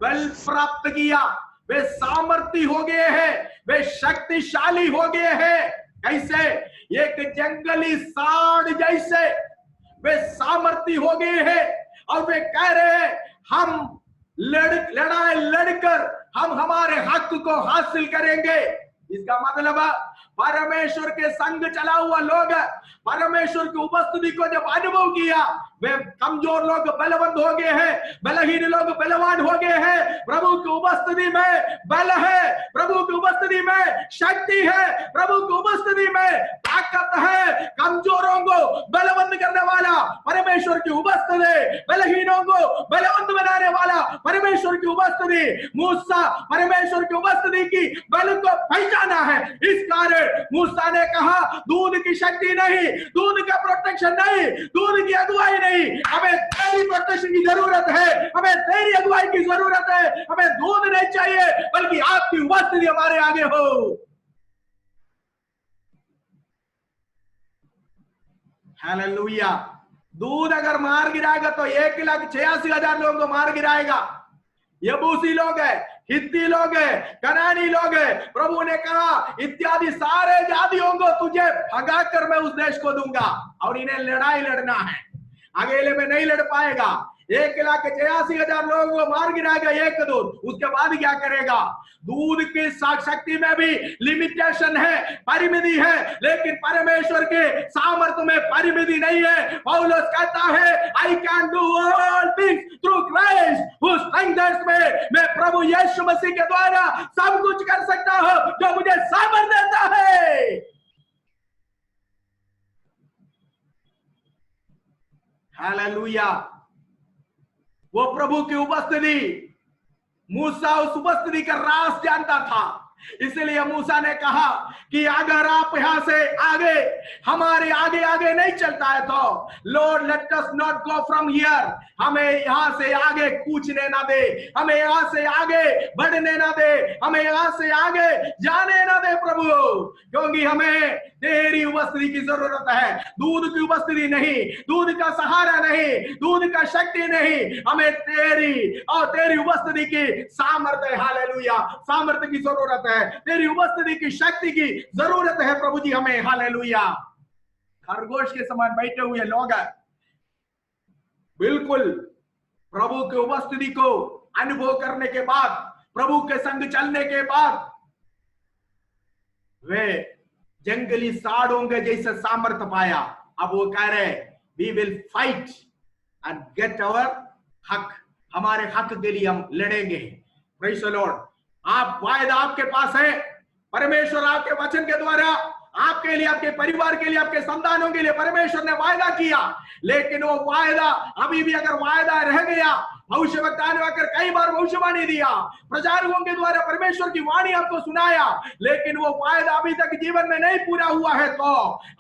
बल प्राप्त किया, वे सामर्थी हो गए हैं, वे शक्तिशाली हो गए हैं। कैसे? एक जंगली सांड जैसे वे सामर्थी हो गए हैं और वे कह रहे हैं हम लड़ाई लड़कर हम हमारे हक को हासिल करेंगे। इसका मतलब परमेश्वर के संग चला हुआ लोग परमेश्वर की उपस्थिति को जब अनुभव किया, वे कमजोर लोग बलवंत हो गए हैं, बलहीन लोग बलवान हो गए हैं। प्रभु की उपस्थिति में बल है, प्रभु की उपस्थिति में शक्ति है, प्रभु की उपस्थिति में ताकत है। कमजोरों को बलवंत करने वाला परमेश्वर की उपस्थिति, बलहीनों को बलवंत बनाने वाला परमेश्वर की उपस्थिति। मूसा परमेश्वर की उपस्थिति की बल को पहचाना है। इस कारण मूसा ने कहा दूध की शक्ति नहीं, दूध का प्रोटेक्शन नहीं, दूध की अगुवाई नहीं, हमें तेरी प्रोटेक्शन की जरूरत है, हमें तेरी अगुवाई की जरूरत है। हमें दूध नहीं चाहिए बल्कि आपकी उपस्थिति हमारे आगे हो। हालेलुया। दूध अगर मार गिराएगा तो 1,86,000 लोगों को मार गिराएगा। यबूसी लोग है, हित्ती लोग है, कनानी लोग है। प्रभु ने कहा इत्यादि सारे जातियों को तुझे भगाकर मैं उस देश को दूंगा और इन्हें लड़ाई लड़ना है। अकेले में नहीं लड़ पाएगा, 1,83,000 लोगों को मार गिराएगा एक दूध, उसके बाद क्या करेगा? दूध की शक्ति में भी लिमिटेशन है, परिमिति है, लेकिन परमेश्वर के सामर्थ्य में परिमिति नहीं है। पौलुस कहता है I can do all things through Christ who strengthens me, मैं प्रभु यीशु मसीह के द्वारा सब कुछ कर सकता हूं जो मुझे सामर्थ्य देता है। हालेलुया। वो प्रभु की उपस्थिति, मूसा उस उपस्थिति का राज जानता था, इसलिए मूसा ने कहा कि अगर आप यहां से आगे, हमारे आगे आगे नहीं चलता है तो Lord let us not go from here, हमें यहां से आगे कूचने ना दे, हमें यहां से आगे बढ़ने ना दे, हमें यहां से आगे जाने ना दे प्रभु, क्योंकि हमें तेरी उपस्थिति की जरूरत है। दूध की उपस्थिति नहीं, दूध का सहारा नहीं, दूध का शक्ति नहीं, हमें तेरी और तेरी उपस्थिति की सामर्थ्य, हालेलुया, सामर्थ्य की जरूरत है, तेरी उपस्थिति की शक्ति की जरूरत है प्रभु जी हमें, हालेलुया। खरगोश के समान बैठे हुए लोग बिल्कुल प्रभु की उपस्थिति को अनुभव करने के बाद, प्रभु के संग चलने के बाद वे जंगली सांडों के जैसे सामर्थ्य पाया। अब वो कह रहे we will fight and get our हक, हमारे हक के लिए हम लड़ेंगे। Praise the lord. आप वायदा आपके पास है, परमेश्वर आपके वचन के द्वारा आपके लिए, आपके परिवार के लिए, आपके संतानों के लिए परमेश्वर ने वायदा किया, लेकिन वो वायदा अभी भी अगर वायदा रह गया, भविष्यवक्ता ने आकर कई बार भविष्यवाणी दिया, प्रचारकों के द्वारा परमेश्वर की वाणी आपको सुनाया, लेकिन वो वायदा अभी तक जीवन में नहीं पूरा हुआ है, तो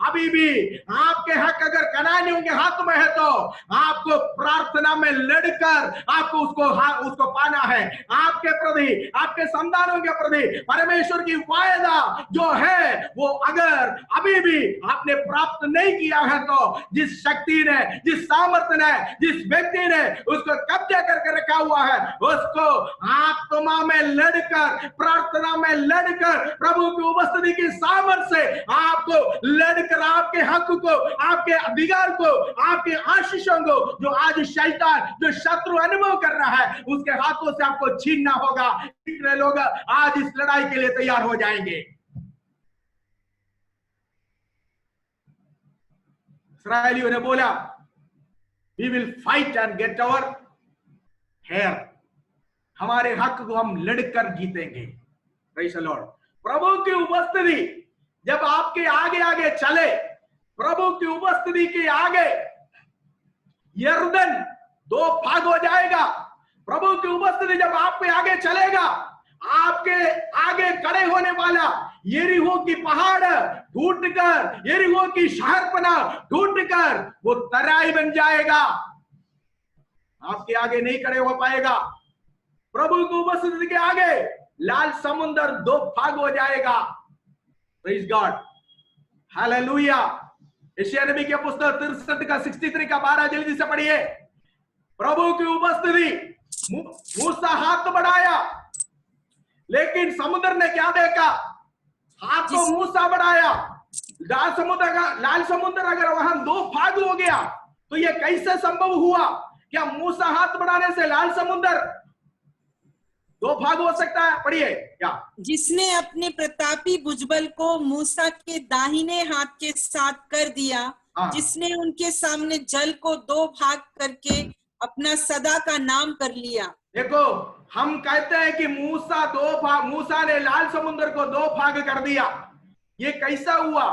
अभी भी आपके हक अगर कनानियों के हाथ में है तो आपको प्रार्थना में लड़कर आपको उसको पाना है। आपके प्रति, आपके संतानों के प्रति परमेश्वर की वायदा जो है वो अगर अभी भी आपने प्राप्त नहीं किया है तो जिस शक्ति ने, जिस सामर्थ्य ने, जिस व्यक्ति ने उसको कब्जा करके रखा हुआ है, उसको आत्मा में लड़कर, प्रार्थना में लड़कर, प्रभु की उपस्थिति की सामर्थ्य से आपको लड़कर आपके हक को, आपके अधिकार को, आपके आशीषों को जो आज शैतान, जो शत्रु अनुभव कर रहा है, उसके हाथों से आपको छीनना होगा। कितने लोग आज इस लड़ाई के लिए तैयार हो जाएंगे? इस्राएलियों ने बोला we will fight and get our hair, हमारे हक को हम लड़कर जीतेंगे। Praise the Lord. प्रभु की उपस्थिति जब आपके आगे आगे चले, प्रभु की उपस्थिति के आगे यरदन दो भाग हो जाएगा। प्रभु की उपस्थिति जब आपके आगे चलेगा, आपके आगे खड़े होने वाला यरीहो की पहाड़ टूटकर, यरीहो की शहरपना टूटकर वो तराई बन जाएगा, आपके आगे नहीं खड़े हो पाएगा। प्रभु की उपस्थिति के आगे लाल समुद्र दो भाग हो जाएगा। Praise God, hallelujah. यशायाह नबी की पुस्तक 63 का 63 का 12 जल्दी से पढ़िए। प्रभु की उपस्थिति, मूसा हाथ बढ़ाया, लेकिन समुद्र ने क्या देखा? हाथ तो मूसा बढ़ाया, लाल समुद्र अगर वहां दो भाग हो गया तो ये कैसे संभव हुआ? क्या मूसा हाथ बढ़ाने से लाल समुद्र दो भाग हो सकता है? पढ़िए क्या? जिसने अपने प्रतापी भुजबल को मूसा के दाहिने हाथ के साथ कर दिया, जिसने उनके सामने जल को दो भाग करके अपना सदा का नाम कर लिया। देखो, हम कहते हैं कि मूसा ने लाल समुद्र को दो भाग कर दिया। ये कैसा हुआ?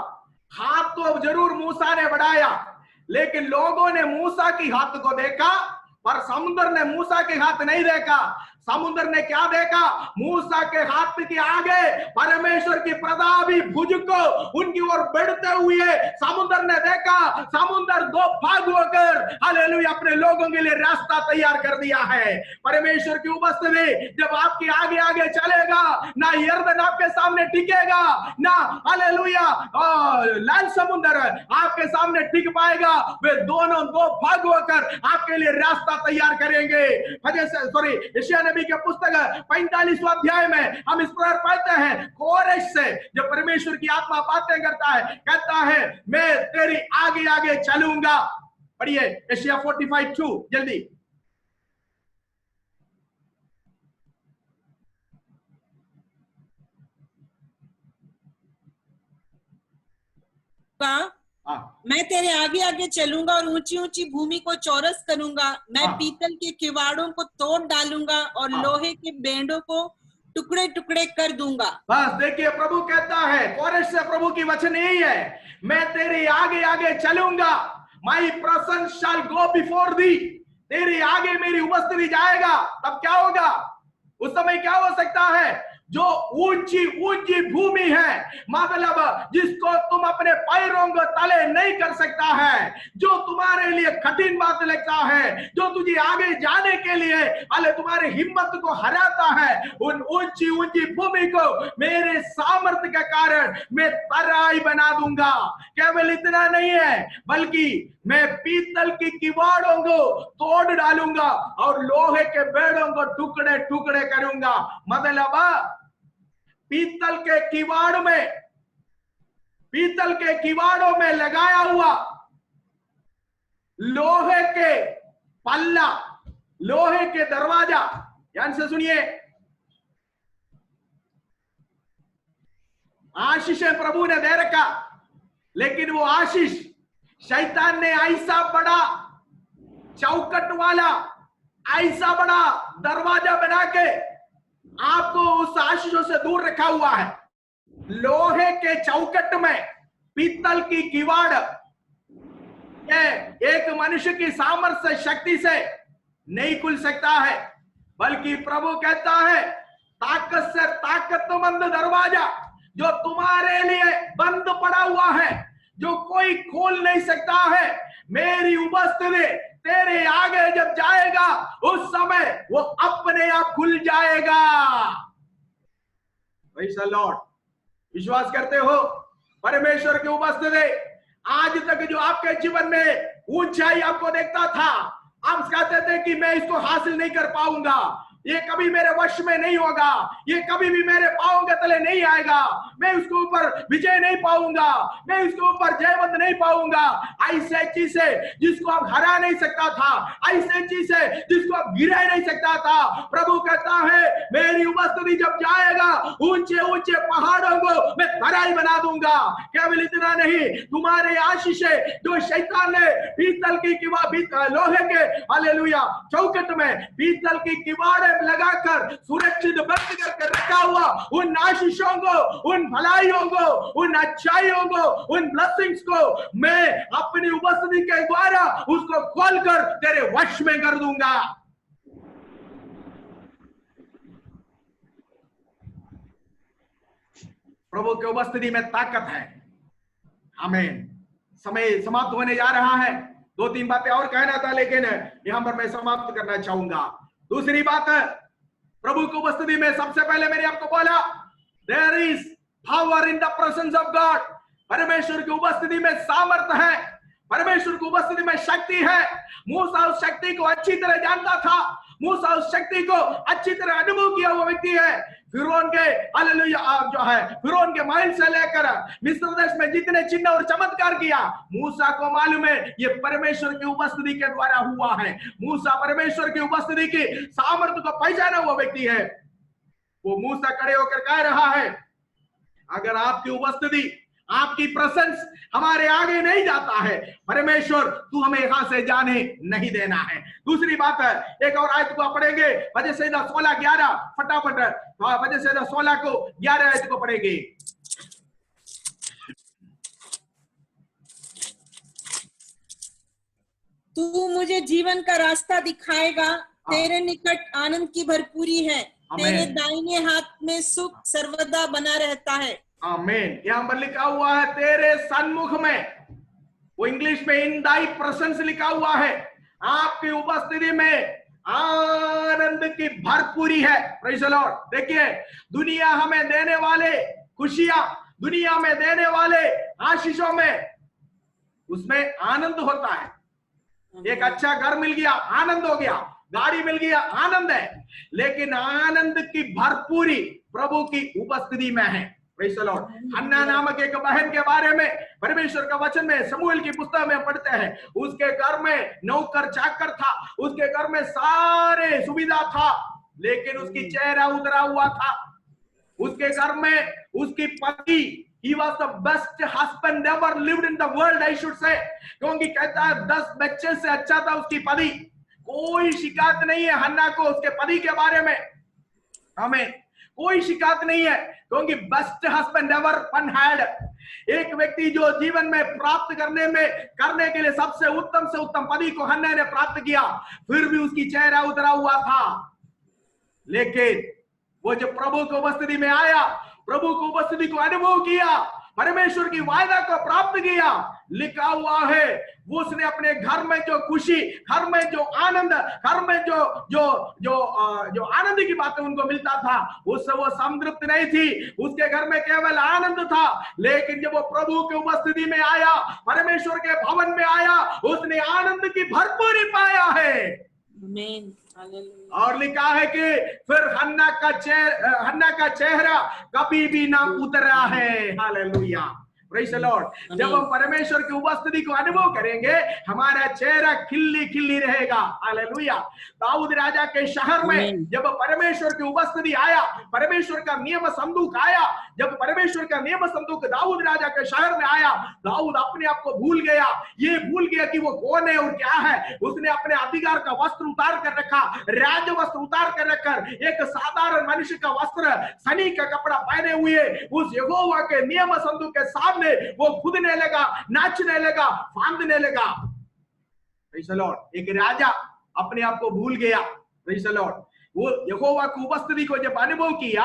हाथ तो जरूर मूसा ने बढ़ाया, लेकिन लोगों ने मूसा की हाथ को देखा पर समुद्र ने मूसा के हाथ नहीं देखा। समुद्र ने क्या देखा? मूसा के हाथ के आगे परमेश्वर की प्रतापी भुज को उनकी ओर बढ़ते हुए समुद्र ने देखा। समुद्र दो भाग होकर हालेलुया अपने लोगों के लिए रास्ता तैयार कर दिया है। परमेश्वर की उपस्थिति जब आपके आगे आगे चलेगा, ना यरदन आपके सामने टिकेगा, ना हालेलुया लाल समुद्र आपके सामने टिक पाएगा। वे दोनों दो भाग होकर आपके लिए रास्ता तैयार करेंगे। यशायाह नबी के पुस्तक 45वां अध्याय में हम इस प्रकार पढ़ते हैं, कोरेश से जब परमेश्वर की आत्मा बातें करता है, कहता है मैं तेरी आगे आगे चलूंगा। पढ़िए यशायाह 45:2 जल्दी। मैं तेरे आगे आगे चलूंगा और ऊंची ऊंची भूमि को चौरस करूंगा। मैं हाँ। पीतल के किवाड़ों को तोड़ डालूंगा और हाँ। लोहे के बेंडों को टुकड़े टुकड़े कर दूंगा। बस देखिए, प्रभु कहता है, कोरस से प्रभु की वचन यही है, मैं तेरे आगे आगे चलूंगा। माई presence shall go before thee। तेरे आगे मेरी उपस्थिति जाएगा। तब क्या होगा? उस समय क्या हो सकता है? जो ऊंची ऊंची भूमि है, मतलब जिसको तुम अपने पैरों को तले नहीं कर सकता है, जो तुम्हारे लिए कठिन बात लगता है, जो तुझे आगे जाने के लिए अले तुम्हारे हिम्मत को हराता है, उन ऊंची ऊंची भूमि को मेरे सामर्थ्य के कारण मैं तराई बना दूंगा। केवल इतना नहीं है, बल्कि मैं पीतल की किवाड़ों को तोड़ डालूंगा और लोहे के बेड़ों को टुकड़े टुकड़े करूंगा। मतलब पीतल के किवाड़ों में लगाया हुआ लोहे के पल्ला, लोहे के दरवाजा, ध्यान से सुनिए, आशीषें प्रभु ने दे रखा, लेकिन वो आशीष शैतान ने ऐसा बड़ा चौकट वाला, ऐसा बड़ा दरवाजा बना के आपको उस आशीषों से दूर रखा हुआ है। लोहे के चौकट में पीतल की किवाड़, ये एक मनुष्य की सामर्थ्य शक्ति से नहीं खुल सकता है, बल्कि प्रभु कहता है ताकत से ताकतमंद दरवाजा जो तुम्हारे लिए बंद पड़ा हुआ है, जो कोई खोल नहीं सकता है, मेरी उपस्थिति तेरे आगे जब जाएगा उस समय वो अपने आप खुल जाएगा। Praise the Lord. विश्वास करते हो परमेश्वर की उपस्थिति? आज तक जो आपके जीवन में ऊंचाई आपको देखता था, आप कहते थे कि मैं इसको हासिल नहीं कर पाऊंगा, ये कभी मेरे वश में नहीं होगा, ये कभी भी मेरे पांव के तले नहीं आएगा, मैं उसके ऊपर विजय नहीं पाऊंगा, मैं उसके ऊपर जयवंत नहीं पाऊंगा। ऐसे चीज है जिसको आप हरा नहीं सकता था, ऐसे चीज है जिसको आप गिरा नहीं सकता था। प्रभु कहता है मेरी उपस्थिति जब जाएगा ऊंचे ऊंचे पहाड़ों को मैं तराई बना दूंगा। केवल इतना नहीं, तुम्हारे आशीष जो शैतान ने पीतल की लोहे के हालेलुया चौकट में पीतल की किवाड़ लगाकर सुरक्षित बंद करके रखा हुआ उन आशीषों को, उन भलाइयों को, उन अच्छाइयों को, उन ब्लेसिंग्स को मैं अपनी उपस्थिति के द्वारा उसको खोलकर तेरे वश में कर दूंगा। प्रभु की उपस्थिति में ताकत है। आमीन। समय समाप्त होने जा रहा है, 2-3 बातें और कहना था, लेकिन यहां पर मैं समाप्त करना चाहूंगा। दूसरी बात है, प्रभु की उपस्थिति में सबसे पहले मैंने आपको बोला there is power in the presence of God. परमेश्वर की उपस्थिति में सामर्थ्य है, परमेश्वर की उपस्थिति में शक्ति है। मूसा उस शक्ति को अच्छी तरह जानता था, मूसा उस शक्ति को अच्छी तरह अनुभव किया हुआ व्यक्ति है। फिरौन के हालेलुया जो है, फिरौन के महल से लेकर मिस्र देश में जितने चिन्ह और चमत्कार किया, मूसा को मालूम है ये परमेश्वर की उपस्थिति के द्वारा हुआ है। मूसा परमेश्वर की उपस्थिति की सामर्थ्य को पहचाना हुआ व्यक्ति है। वो मूसा खड़े होकर कह रहा है अगर आपकी उपस्थिति, आपकी प्रेजेंस हमारे आगे नहीं जाता है, परमेश्वर तू हमें यहां से जाने नहीं देना है। दूसरी बात है, एक और आयत को पढ़ेंगे, वजह से 16-11 फटाफट, वजह से 16 को 11 आयत को पढ़ेंगे। तू मुझे जीवन का रास्ता दिखाएगा, तेरे निकट आनंद की भरपूरी है, तेरे दाहिने हाथ में सुख सर्वदा बना रहता है। आमीन। यहां पर लिखा हुआ है तेरे सन्मुख में, वो इंग्लिश में इन दाई प्रेजेंस लिखा हुआ है। आपकी उपस्थिति में आनंद की भरपूरी है। Praise the Lord. देखिए, दुनिया हमें देने वाले खुशियां, दुनिया में देने वाले आशीषों में उसमें आनंद होता है। एक अच्छा घर मिल गया, आनंद हो गया, गाड़ी मिल गया, आनंद है, लेकिन आनंद की भरपूरी प्रभु की उपस्थिति में है। Praise the Lord. हन्ना नामक एक बहन के बारे में परमेश्वर का वचन में शमूएल की पुस्तक में पढ़ते हैं। उसके घर में नौकर चाकर था, उसके घर में सारे सुविधा था, लेकिन उसकी चेहरा उतरा हुआ था। उसके घर में उसकी पति He was the best husband ever lived in the world, I should say. क्योंकि कहता है 10 बच्चे से अच्छा था उसकी पति। कोई शिकायत नहीं है हन्ना को उसके पति के बारे में। आमीन। कोई शिकायत नहीं है क्योंकि best husband ever one had. एक व्यक्ति जो जीवन में प्राप्त करने के लिए सबसे उत्तम पति को हन्ना ने प्राप्त किया, फिर भी उसकी चेहरा उतरा हुआ था। लेकिन वो जब प्रभु की उपस्थिति में आया, प्रभु की उपस्थिति को अनुभव किया, परमेश्वर की वायदा को प्राप्त किया, लिखा हुआ है उसने अपने घर में जो खुशी, घर में जो आनंद, घर में जो आनंद की बातें उनको मिलता था, उससे वो संतृप्त नहीं थी। उसके घर में केवल आनंद था, लेकिन जब वो प्रभु की उपस्थिति में आया, परमेश्वर के भवन में आया, उसने आनंद की भरपूरी पाया है। आमीन। और लिखा है कि फिर हन्ना का चेहरा कभी भी ना उतरा है। Hallelujah, praise the Lord. जब हम परमेश्वर की उपस्थिति को अनुभव करेंगे, हमारा चेहरा खिल्ली रहेगा। हालेलुया। दाऊद राजा के शहर में जब परमेश्वर की उपस्थिति आया, परमेश्वर का नियम संदूक आया, जब परमेश्वर का नियम संदूक दाऊद राजा के शहर में आया, दाऊद अपने आप को भूल गया, ये भूल गया कि वो कौन है और क्या है। उसने अपने अधिकार का वस्त्र उतार कर रखा, राज वस्त्र उतार कर रखकर एक साधारण मनुष्य का वस्त्र, सैनिक का कपड़ा पहने हुए उस यहोवा के नियम संदूक के सामने वो कूदने लगा, नाचने लगा, फांदने लगा। Praise the Lord. एक राजा अपने आप को भूल गया। Praise the Lord. वो यहोवा की उपस्थिति को जब अनुभव किया,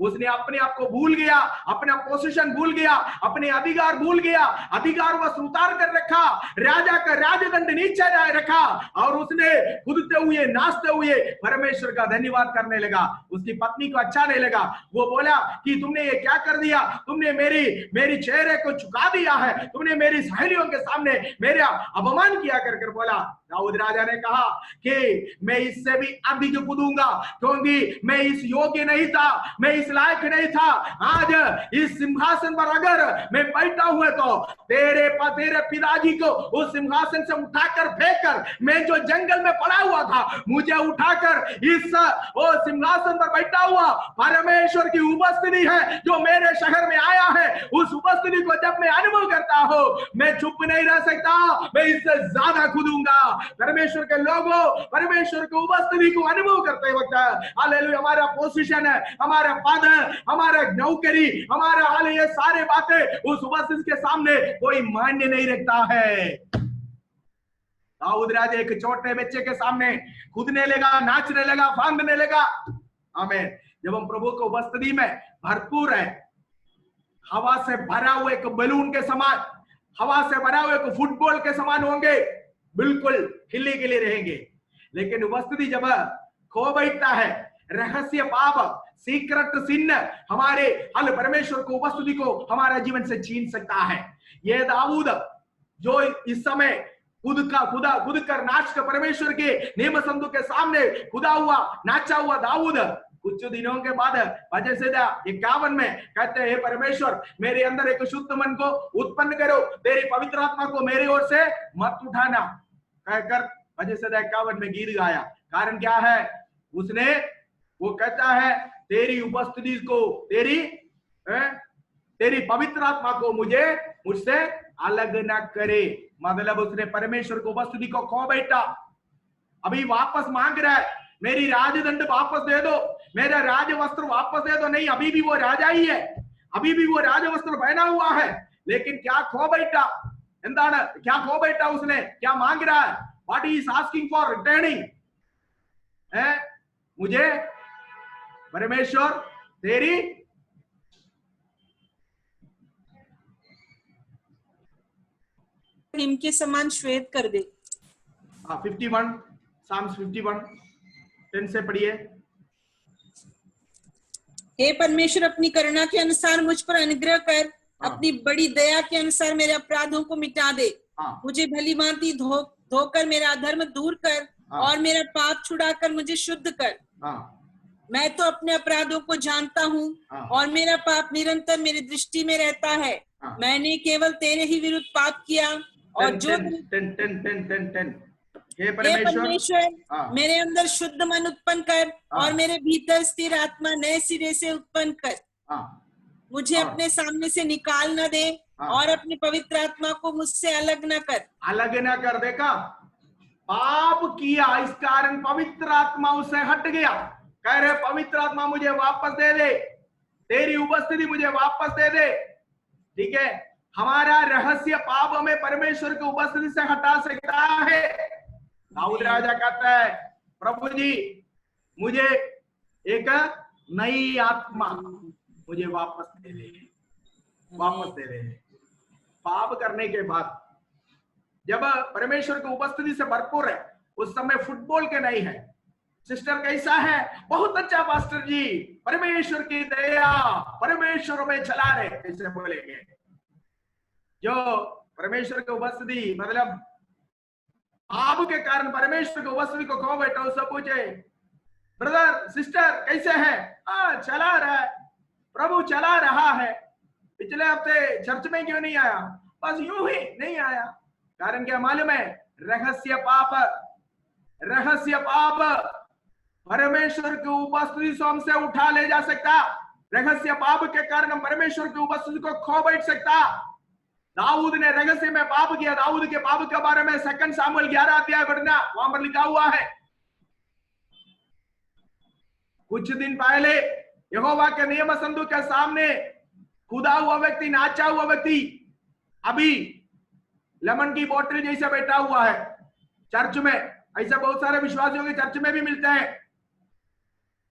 उसने अपने आप को भूल गया, अपना पोजीशन भूल गया, अपने अधिकार भूल गया, अधिकार वस्त्र उतार कर रखा, राजा का राजदंड नीचे रखा और उसने कूदते हुए, नाचते हुए परमेश्वर का धन्यवाद करने लगा। उसकी पत्नी को अच्छा नहीं लगा। वो बोला कि तुमने ये क्या कर दिया, तुमने मेरी चेहरे को झुका दिया है, तुमने मेरी सहेलियों के सामने मेरा अपमान किया कर बोला। दाऊद राजा ने कहा कि मैं इससे भी अधिक कूदूंगा, क्योंकि मैं इस योग्य नहीं था, मैं इस लायक नहीं था। आज इस सिंहासन पर अगर मैं बैठा हुआ तो तेरे पिताजी को उस सिंहासन से उठाकर फेंककर, मैं जो जंगल में पड़ा हुआ था, मुझे उठाकर इस सिंहासन पर बैठा हुआ परमेश्वर की उपस्थिति है जो मेरे शहर में आया है, उस उपस्थिति को जब मैं अनुभव करता हूं, मैं चुप नहीं रह सकता, मैं इससे ज्यादा कूदूंगा। परमेश्वर के लोगों, परमेश्वर की उपस्थिति को अनुभव करते वक्त हालेलुया, हमारा पोजीशन है, हमारा पद है, हमारा नौकरी, हमारा हाल, ये सारे बातें उस उपस्थिति के सामने कोई मान्य नहीं रखता है। दाऊद राजा एक छोटे बच्चे के सामने कूदने लगा, नाचने लगा, फांदने लगा। आमीन। जब हम प्रभु की उपस्थिति में भरपूर है, हवा से भरा हुआ एक बलून के समान, हवा से भरा हुआ एक फुटबॉल के समान होंगे, बिल्कुल खिले रहेंगे। लेकिन उपस्थिति जब खो बैठता है, रहस्य पाप, सीक्रेट सिन हमारे हल परमेश्वर को उपस्थिति को हमारा जीवन से छीन सकता है। ये दाऊद जो इस समय खुद कर नाच कर परमेश्वर के नियम संदूक के सामने खुदा हुआ, नाचा हुआ दाऊद, कुछ दिनों के बाद वजह से 51 में कहते हैं, परमेश्वर मेरे अंदर एक शुद्ध मन को उत्पन्न करो, तेरी पवित्र आत्मा को मेरी ओर से मत उठाना, कहकर वजह से 51 में गिर गया। कारण क्या है? उसने, वो कहता है तेरी उपस्थिति को, तेरी पवित्र आत्मा को मुझसे अलग ना करे। मतलब उसने परमेश्वर को उपस्थिति को खो बैठा, अभी वापस मांग रहा है, मेरी राजदंड वापस दे दो, मेरा राज वस्त्र वापस दे दो। नहीं, अभी भी वो राजा ही है, अभी भी वो राज वस्त्र पहना हुआ है, लेकिन क्या खो बैठा, क्या खो बैठा उसने, क्या मांग रहा है? What he is asking for returning है, मुझे परमेश्वर तेरी हिम के समान श्वेत कर दे। 51 Psalms 51 10 से पढ़िए। हे परमेश्वर, अपनी करुणा के अनुसार मुझ पर अनुग्रह कर, अपनी बड़ी दया के अनुसार मेरे अपराधों को मिटा दे। मुझे भली भांति धोकर मेरा अधर्म दूर कर और मेरा पाप छुड़ाकर मुझे शुद्ध कर। मैं तो अपने अपराधों को जानता हूँ और मेरा पाप निरंतर मेरी दृष्टि में रहता है। मैंने केवल तेरे ही विरुद्ध पाप किया और जो हे परमेश्वर मेरे अंदर शुद्ध मन उत्पन्न कर और मेरे भीतर स्थिर आत्मा नए सिरे से उत्पन्न कर। मुझे अपने सामने से निकाल न दे और अपने पवित्र आत्मा को मुझसे अलग न कर। अलग ना कर। देखा, पाप किया, इस कारण पवित्र आत्मा उससे हट गया। कह रहे पवित्र आत्मा मुझे वापस दे दे, तेरी उपस्थिति मुझे वापस दे दे। ठीक है, हमारा रहस्य पाप हमें परमेश्वर की उपस्थिति से हटा सकता है। दाऊद राजा कहता है, प्रभु जी मुझे एक नई आत्मा मुझे वापस दे दे, वापस दे दे। पाप करने के बाद जब परमेश्वर की उपस्थिति से भरपूर है, उस समय फुटबॉल के नहीं है। सिस्टर कैसा है? बहुत अच्छा पास्टर जी, परमेश्वर की दया, परमेश्वर में चला रहे, ऐसे बोलेंगे। जो परमेश्वर की उपस्थिति मतलब पाप के कारण परमेश्वर की उपस्थिति को खो बैठा, उससे पूछे ब्रदर सिस्टर कैसे है? चला रहा है, प्रभु चला रहा है। पिछले हफ्ते चर्च में क्यों नहीं आया? बस यूं ही नहीं आया। कारण क्या मालूम है? रहस्य पाप, रहस्य पाप परमेश्वर की उपस्थिति से हमसे उठा ले जा सकता। रहस्य पाप के कारण हम परमेश्वर की उपस्थिति को खो बैठ सकता। दाऊद ने रहस्य में पाप किया। दाऊद के पाप के बारे में 2 सामुएल 11 अध्याय पढ़ना, वहां पर लिखा हुआ है। कुछ दिन पहले यहोवा के नियम संदूक के सामने खुदा हुआ व्यक्ति, नाचा हुआ व्यक्ति अभी लेमन की बोतल जैसे बैठा हुआ है चर्च में। ऐसे बहुत सारे विश्वासियों के चर्च में भी मिलते हैं।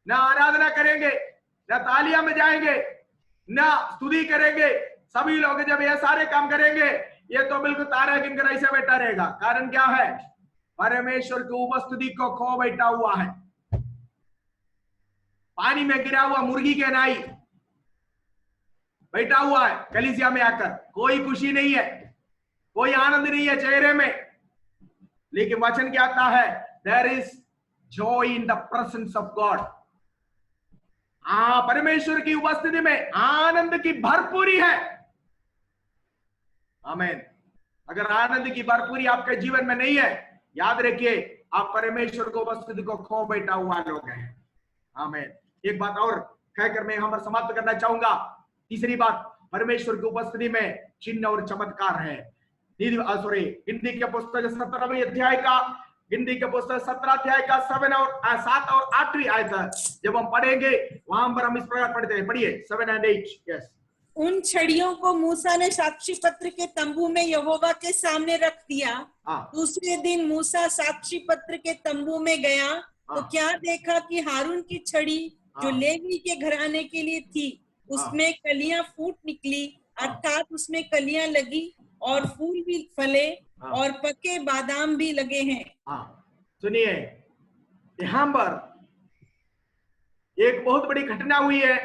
ना आराधना करेंगे, ना तालियां में जाएंगे, ना स्तुति करेंगे। सभी लोग जब ये सारे काम करेंगे, ये तो बिल्कुल तारा गिनकर ऐसे बैठा रहेगा। कारण क्या है? परमेश्वर की उपस्थिति को खो बैठा हुआ है। पानी में गिरा हुआ मुर्गी के नाई बैठा हुआ है कलीसिया में आकर। कोई खुशी नहीं है, कोई आनंद नहीं है चेहरे में। लेकिन वचन क्या आता है? There is joy in the presence of God. परमेश्वर की उपस्थिति में आनंद की भरपूरी है। आमीन। अगर आनंद की भरपूरी आपके जीवन में नहीं है, याद रखिए आप परमेश्वर को उपस्थिति को खो बैठा हुआ लोग हैं। आमीन। एक बात और कहकर मैं यहां पर समाप्त करना चाहूंगा। तीसरी बात, परमेश्वर की उपस्थिति में चिन्ह और चमत्कार है। गिनती के पुस्तक 17वें अध्याय का, गिनती के पुस्तक 17 अध्याय का 7 और 8वीं आयत जब हम पढ़ेंगे, वहां पर हम इस प्रकार पढ़ते हैं। पढ़िए 7 and 8। यस। उन छड़ियों को मूसा ने साक्षी पत्र के तंबू में यहोवा के सामने रख दिया। दूसरे दिन मूसा साक्षी पत्र के तंबू में गया तो क्या देखा कि हारून की छड़ी जो लेवी के घराने के लिए थी, उसमें कलियां फूट निकली, अर्थात उसमें कलियां लगी और फूल भी फले और पके बादाम भी लगे हैं। सुनिए, यहां पर एक बहुत बड़ी घटना हुई है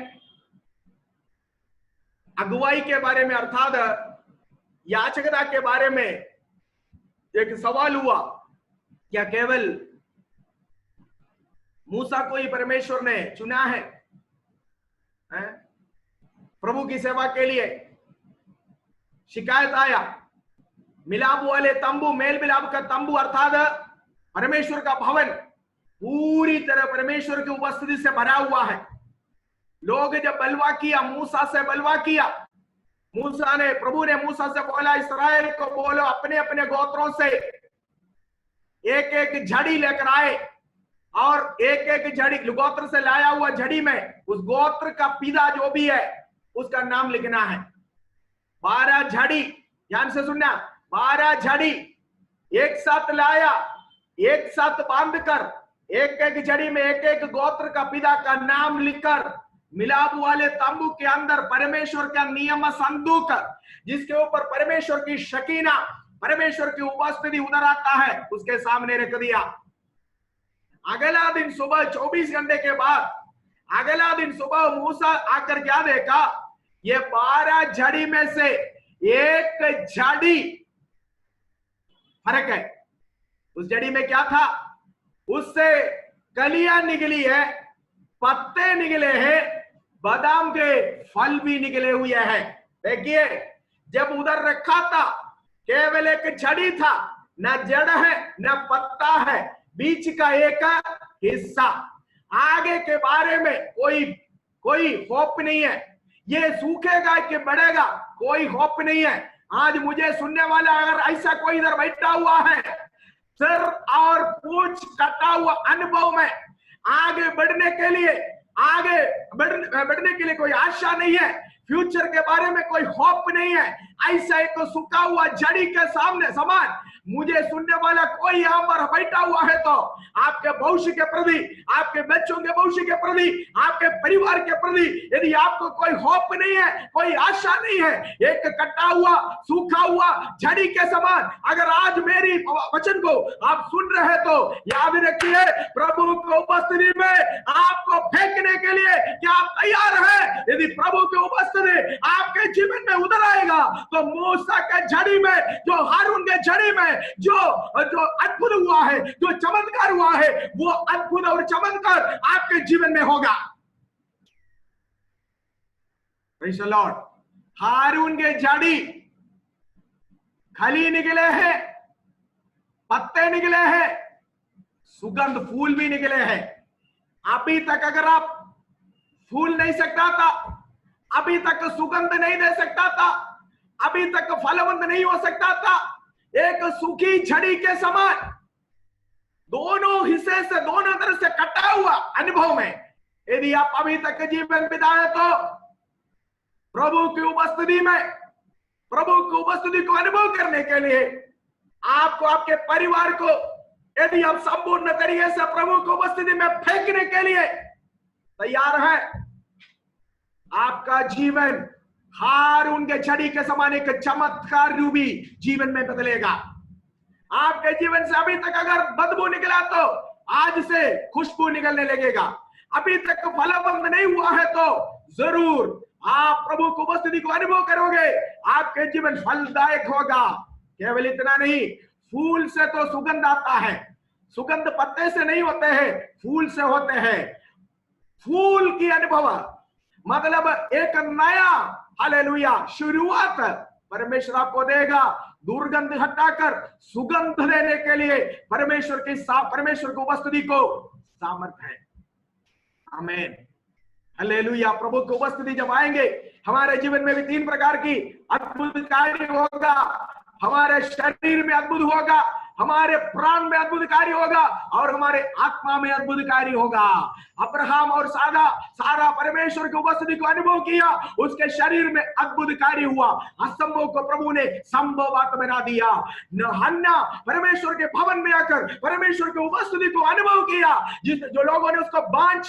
अगुवाई के बारे में, अर्थात याचकता के बारे में। एक सवाल हुआ, क्या केवल मूसा को ही परमेश्वर ने चुना है प्रभु की सेवा के लिए? शिकायत आया, मिलाप वाले तंबू, मेल मिलाप का तंबू अर्थात परमेश्वर का भवन पूरी तरह परमेश्वर की उपस्थिति से भरा हुआ है। लोग जब बलवा किया, मूसा से बलवा किया, मूसा ने, प्रभु ने मूसा से बोला, इस्राएल को बोलो अपने अपने गोत्रों से एक एक झड़ी लेकर आए, और एक एक झड़ी गोत्र से लाया हुआ झड़ी में उस गोत्र का पिता जो भी है उसका नाम लिखना है। 12 झड़ी, ध्यान से सुनना, 12 झड़ी एक साथ लाया, एक साथ बांधकर एक एक झड़ी में एक एक गोत्र का पिता का नाम लिखकर मिलाप वाले तंबू के अंदर परमेश्वर का नियम संदूक, जिसके ऊपर परमेश्वर की शकीना, परमेश्वर की उपस्थिति उधर आता है, उसके सामने रख दिया। अगला दिन सुबह 24 घंटे के बाद अगला दिन सुबह मूसा आकर क्या देखा? ये 12 झड़ी में से एक झड़ी फर्क है। उस झड़ी में क्या था? उससे कलियां निकली है, पत्ते निकले हैं, बादाम के फल भी निकले हुए हैं। देखिए, जब उधर रखा था केवल एक झड़ी था, न जड़ है न पत्ता है, बीच का एक हिस्सा। आगे के बारे में कोई होप नहीं है। ये सूखेगा कि बढ़ेगा, कोई होप नहीं है। आज मुझे सुनने वाला अगर ऐसा कोई इधर बैठा हुआ है, सिर और पूंछ कटा हुआ अनुभव में आगे बढ़ने के लिए, आगे बढ़ने के लिए कोई आशा नहीं है, फ्यूचर के बारे में कोई होप नहीं है, ऐसा एक तो सूखा हुआ जड़ी के सामने समान मुझे सुनने वाला कोई यहाँ पर बैठा हुआ है, तो आपके भविष्य के प्रति, आपके बच्चों के भविष्य के प्रति, आपके परिवार के प्रति यदि आपको कोई होप नहीं है, कोई आशा नहीं है, एक कटा हुआ सूखा हुआ जड़ी के समान अगर आज मेरी वचन को आप सुन रहे तो याद रखिए, प्रभु की उपस्थिति में आपको फेंकने के लिए क्या आप तैयार हैं? यदि प्रभु की उपस्थिति आपके जीवन में उतर आएगा तो मूसा के जड़ी में, जो हारून के जड़ी में जो अद्भुत हुआ है, जो चमत्कार हुआ है, वो अद्भुत और चमत्कार आपके जीवन में होगा। Praise the Lord. हारून के जड़ी खली निकले हैं, पत्ते निकले हैं, सुगंध फूल भी निकले हैं। अभी तक अगर आप फूल नहीं सकता था, अभी तक सुगंध नहीं दे सकता था, अभी तक फलवंत नहीं हो सकता था, एक सूखी झड़ी के समान दोनों हिस्से से, दोनों तरफ से कटा हुआ अनुभव में यदि आप अभी तक जीवन बिताए तो प्रभु की उपस्थिति में, प्रभु की उपस्थिति को अनुभव करने के लिए आपको, आपके परिवार को यदि आप संपूर्ण तरीके से प्रभु की उपस्थिति में फेंकने के लिए तैयार है, आपका जीवन हारून के छड़ी के समान एक चमत्कार रूपी जीवन में बदलेगा। आपके जीवन से अभी तक अगर बदबू निकला तो आज से खुशबू निकलने लगेगा। अभी तक फलवंत नहीं हुआ है तो जरूर आप प्रभु की उपस्थिति को अनुभव करोगे, आपके जीवन फलदायक होगा। केवल इतना नहीं, फूल से तो सुगंध आता है, सुगंध पत्ते से नहीं होते हैं, फूल से होते हैं। फूल की अनुभव मतलब एक नया हालेलुया शुरुआत परमेश्वर आपको देगा। दुर्गंध हटाकर सुगंध देने के लिए परमेश्वर की उपस्थिति को सामर्थ्य है। आमीन, हालेलुया। प्रभु की उपस्थिति जब आएंगे हमारे जीवन में भी 3 प्रकार की अद्भुत कार्य होगा। हमारे शरीर में अद्भुत होगा, हमारे प्राण में अद्भुत कार्य होगा और हमारे आत्मा में अद्भुत कार्य होगा। अब्राहम और सारा परमेश्वर की उपस्थिति को अनुभव किया, उसके शरीर में अद्भुत कार्य हुआ, असंभव को प्रभु ने संभव बात बना दिया। हन्ना परमेश्वर के भवन में आकर परमेश्वर की उपस्थिति को अनुभव किया, जो लोगों ने उसको बांच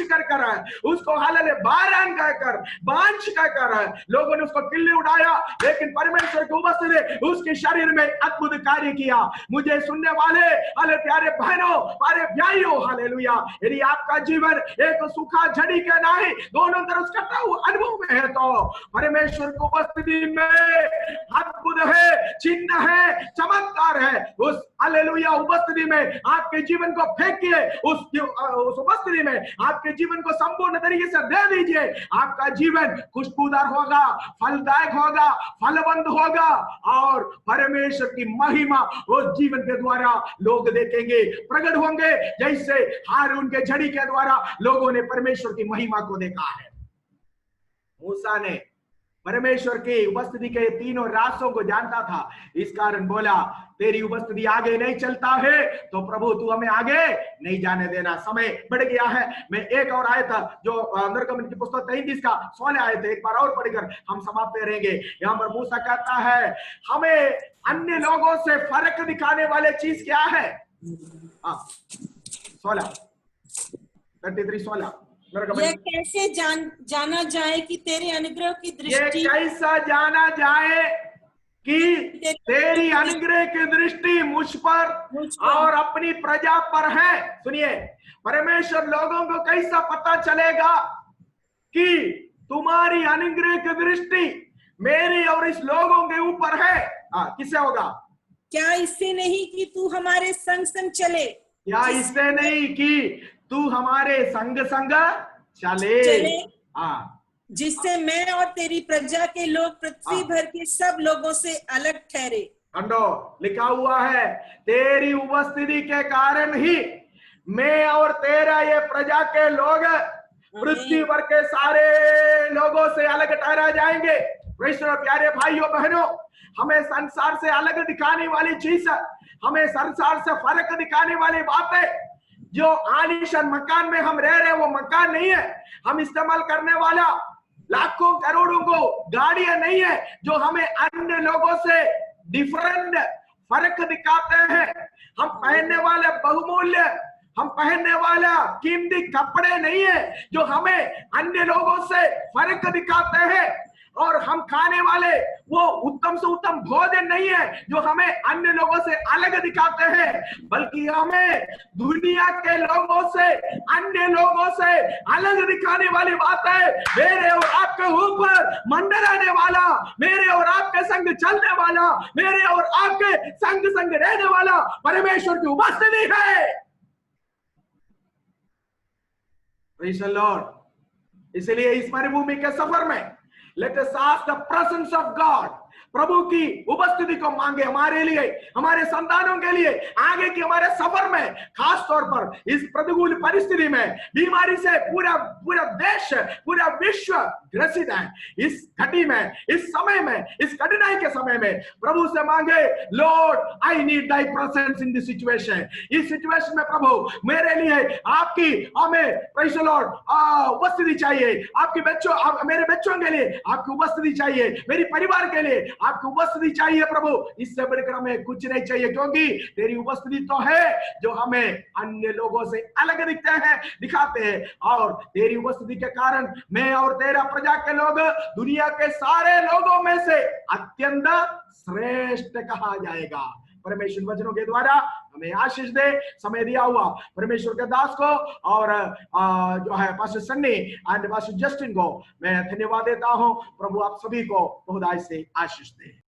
कर उसको हालेलुया बांच कर लोगों ने उसको किल्ली उठाया, लेकिन परमेश्वर की उपस्थिति उसके शरीर में अद्भुत कार्य किया। मुझे सुनने वाले अरे प्यारे बहनों, प्यारे भाइयों, हालेलुया, यदि आपका जीवन एक सूखा झड़ी के नहीं, दोनों तरफ कटा हुआ अनुभव में है तो परमेश्वर की उपस्थिति में अद्भुत है, चिन्ह है, चमत्कार है। उस हालेलुया उपस्थिति में आपके जीवन को फेंकिए, उस उपस्थिति में आपके जीवन को संपूर्ण तरीके से दे दीजिए। आपका जीवन खुशबूदार होगा, फलदायक होगा, फलवंत होगा और परमेश्वर की महिमा उस जीवन के द्वारा लोग देखेंगे, प्रकट होंगे, जैसे हारून के झड़ी के द्वारा लोगों ने परमेश्वर की महिमा को देखा है। मूसा ने परमेश्वर की उपस्थिति के तीनों रास्तों को जानता था, इस कारण बोला तेरी उपस्थिति आगे नहीं चलता है तो प्रभु तू हमें आगे नहीं जाने देना। समय बढ़ गया है। मैं एक और आयत जो निर्गमन की पुस्तक 33 का 16 आयत है, एक बार और पढ़कर हम समाप्त करेंगे। यहाँ पर मूसा कहता है हमें अन्य लोगों से फर्क दिखाने वाले चीज क्या है? 16 यह कैसे जाना जाए कि तेरे अनुग्रह की दृष्टि, ये कैसा जाना जाए कि तेरी अनुग्रह की दृष्टि मुझ पर और अपनी प्रजा पर है। सुनिए, परमेश्वर लोगों को कैसा पता चलेगा कि तुम्हारी अनुग्रह की दृष्टि मेरी और इस लोगों के ऊपर है? किससे होगा? क्या इससे नहीं कि तू हमारे संग संग चले? क्या इससे नहीं कि तू हमारे संग संग चले? जिससे मैं और तेरी प्रजा के लोग पृथ्वी भर के सब लोगों से अलग ठहरे। लिखा हुआ है तेरी उपस्थिति के कारण ही मैं और तेरा ये प्रजा के लोग पृथ्वी पर के सारे लोगों से अलग ठहरा जाएंगे। प्यारे भाइयों बहनों, हमें संसार से अलग दिखाने वाली चीज, हमें संसार से फर्क दिखाने वाली बातें, जो आलीशान मकान में हम रह रहे वो मकान नहीं है। हम इस्तेमाल करने वाला लाखों करोड़ों को गाड़ियां नहीं है जो हमें अन्य लोगों से डिफरेंट फर्क दिखाते हैं। हम पहनने वाले बहुमूल्य, हम पहनने वाला कीमती कपड़े नहीं है जो हमें अन्य लोगों से फर्क दिखाते हैं। और हम खाने वाले वो उत्तम से उत्तम भोजन नहीं है जो हमें अन्य लोगों से अलग दिखाते हैं, बल्कि हमें दुनिया के लोगों से, अन्य लोगों से अलग दिखाने वाली बात है। मेरे और आपके ऊपर मंडराने वाला, मेरे और आपके संग चलने वाला, मेरे और आपके संग संग रहने वाला परमेश्वर की उपस्थिति है। Praise the Lord. इसलिए इस मरुभूमि के सफर में Let us ask the presence of God. प्रभु की उपस्थिति को मांगे हमारे लिए, हमारे संतानों के लिए, आगे के हमारे सफर में, खास तौर पर इस प्रतिकूल परिस्थिति में, बीमारी से पूरा देश, पूरा विश्व ग्रसित है। इस घटी में, इस समय में, इस कठिनाई के समय में प्रभु से मांगे, Lord I need Dai presence in this situation. इस सिचुएशन में प्रभु मेरे लिए आपकी, हमें प्रेज़ द लॉर्ड उपस्थिति चाहिए। आपके बच्चों, मेरे बच्चों के लिए आपकी उपस्थिति चाहिए, मेरी परिवार के लिए आपकी उपस्थिति चाहिए प्रभु। इससे बढ़कर हमें कुछ नहीं चाहिए, क्योंकि तेरी उपस्थिति तो है जो हमें अन्य लोगों से अलग दिखाते हैं। और तेरी उपस्थिति के कारण मैं और तेरा प्रजा के लोग दुनिया के सारे लोगों में से अत्यंत श्रेष्ठ कहा जाएगा। परमेश्वर वचनों के द्वारा हमें आशीष दे। समय दिया हुआ परमेश्वर के दास को और जो है pastor Sunny and pastor Justin को मैं धन्यवाद देता हूं। प्रभु आप सभी को बहुतायत से आशीष दे।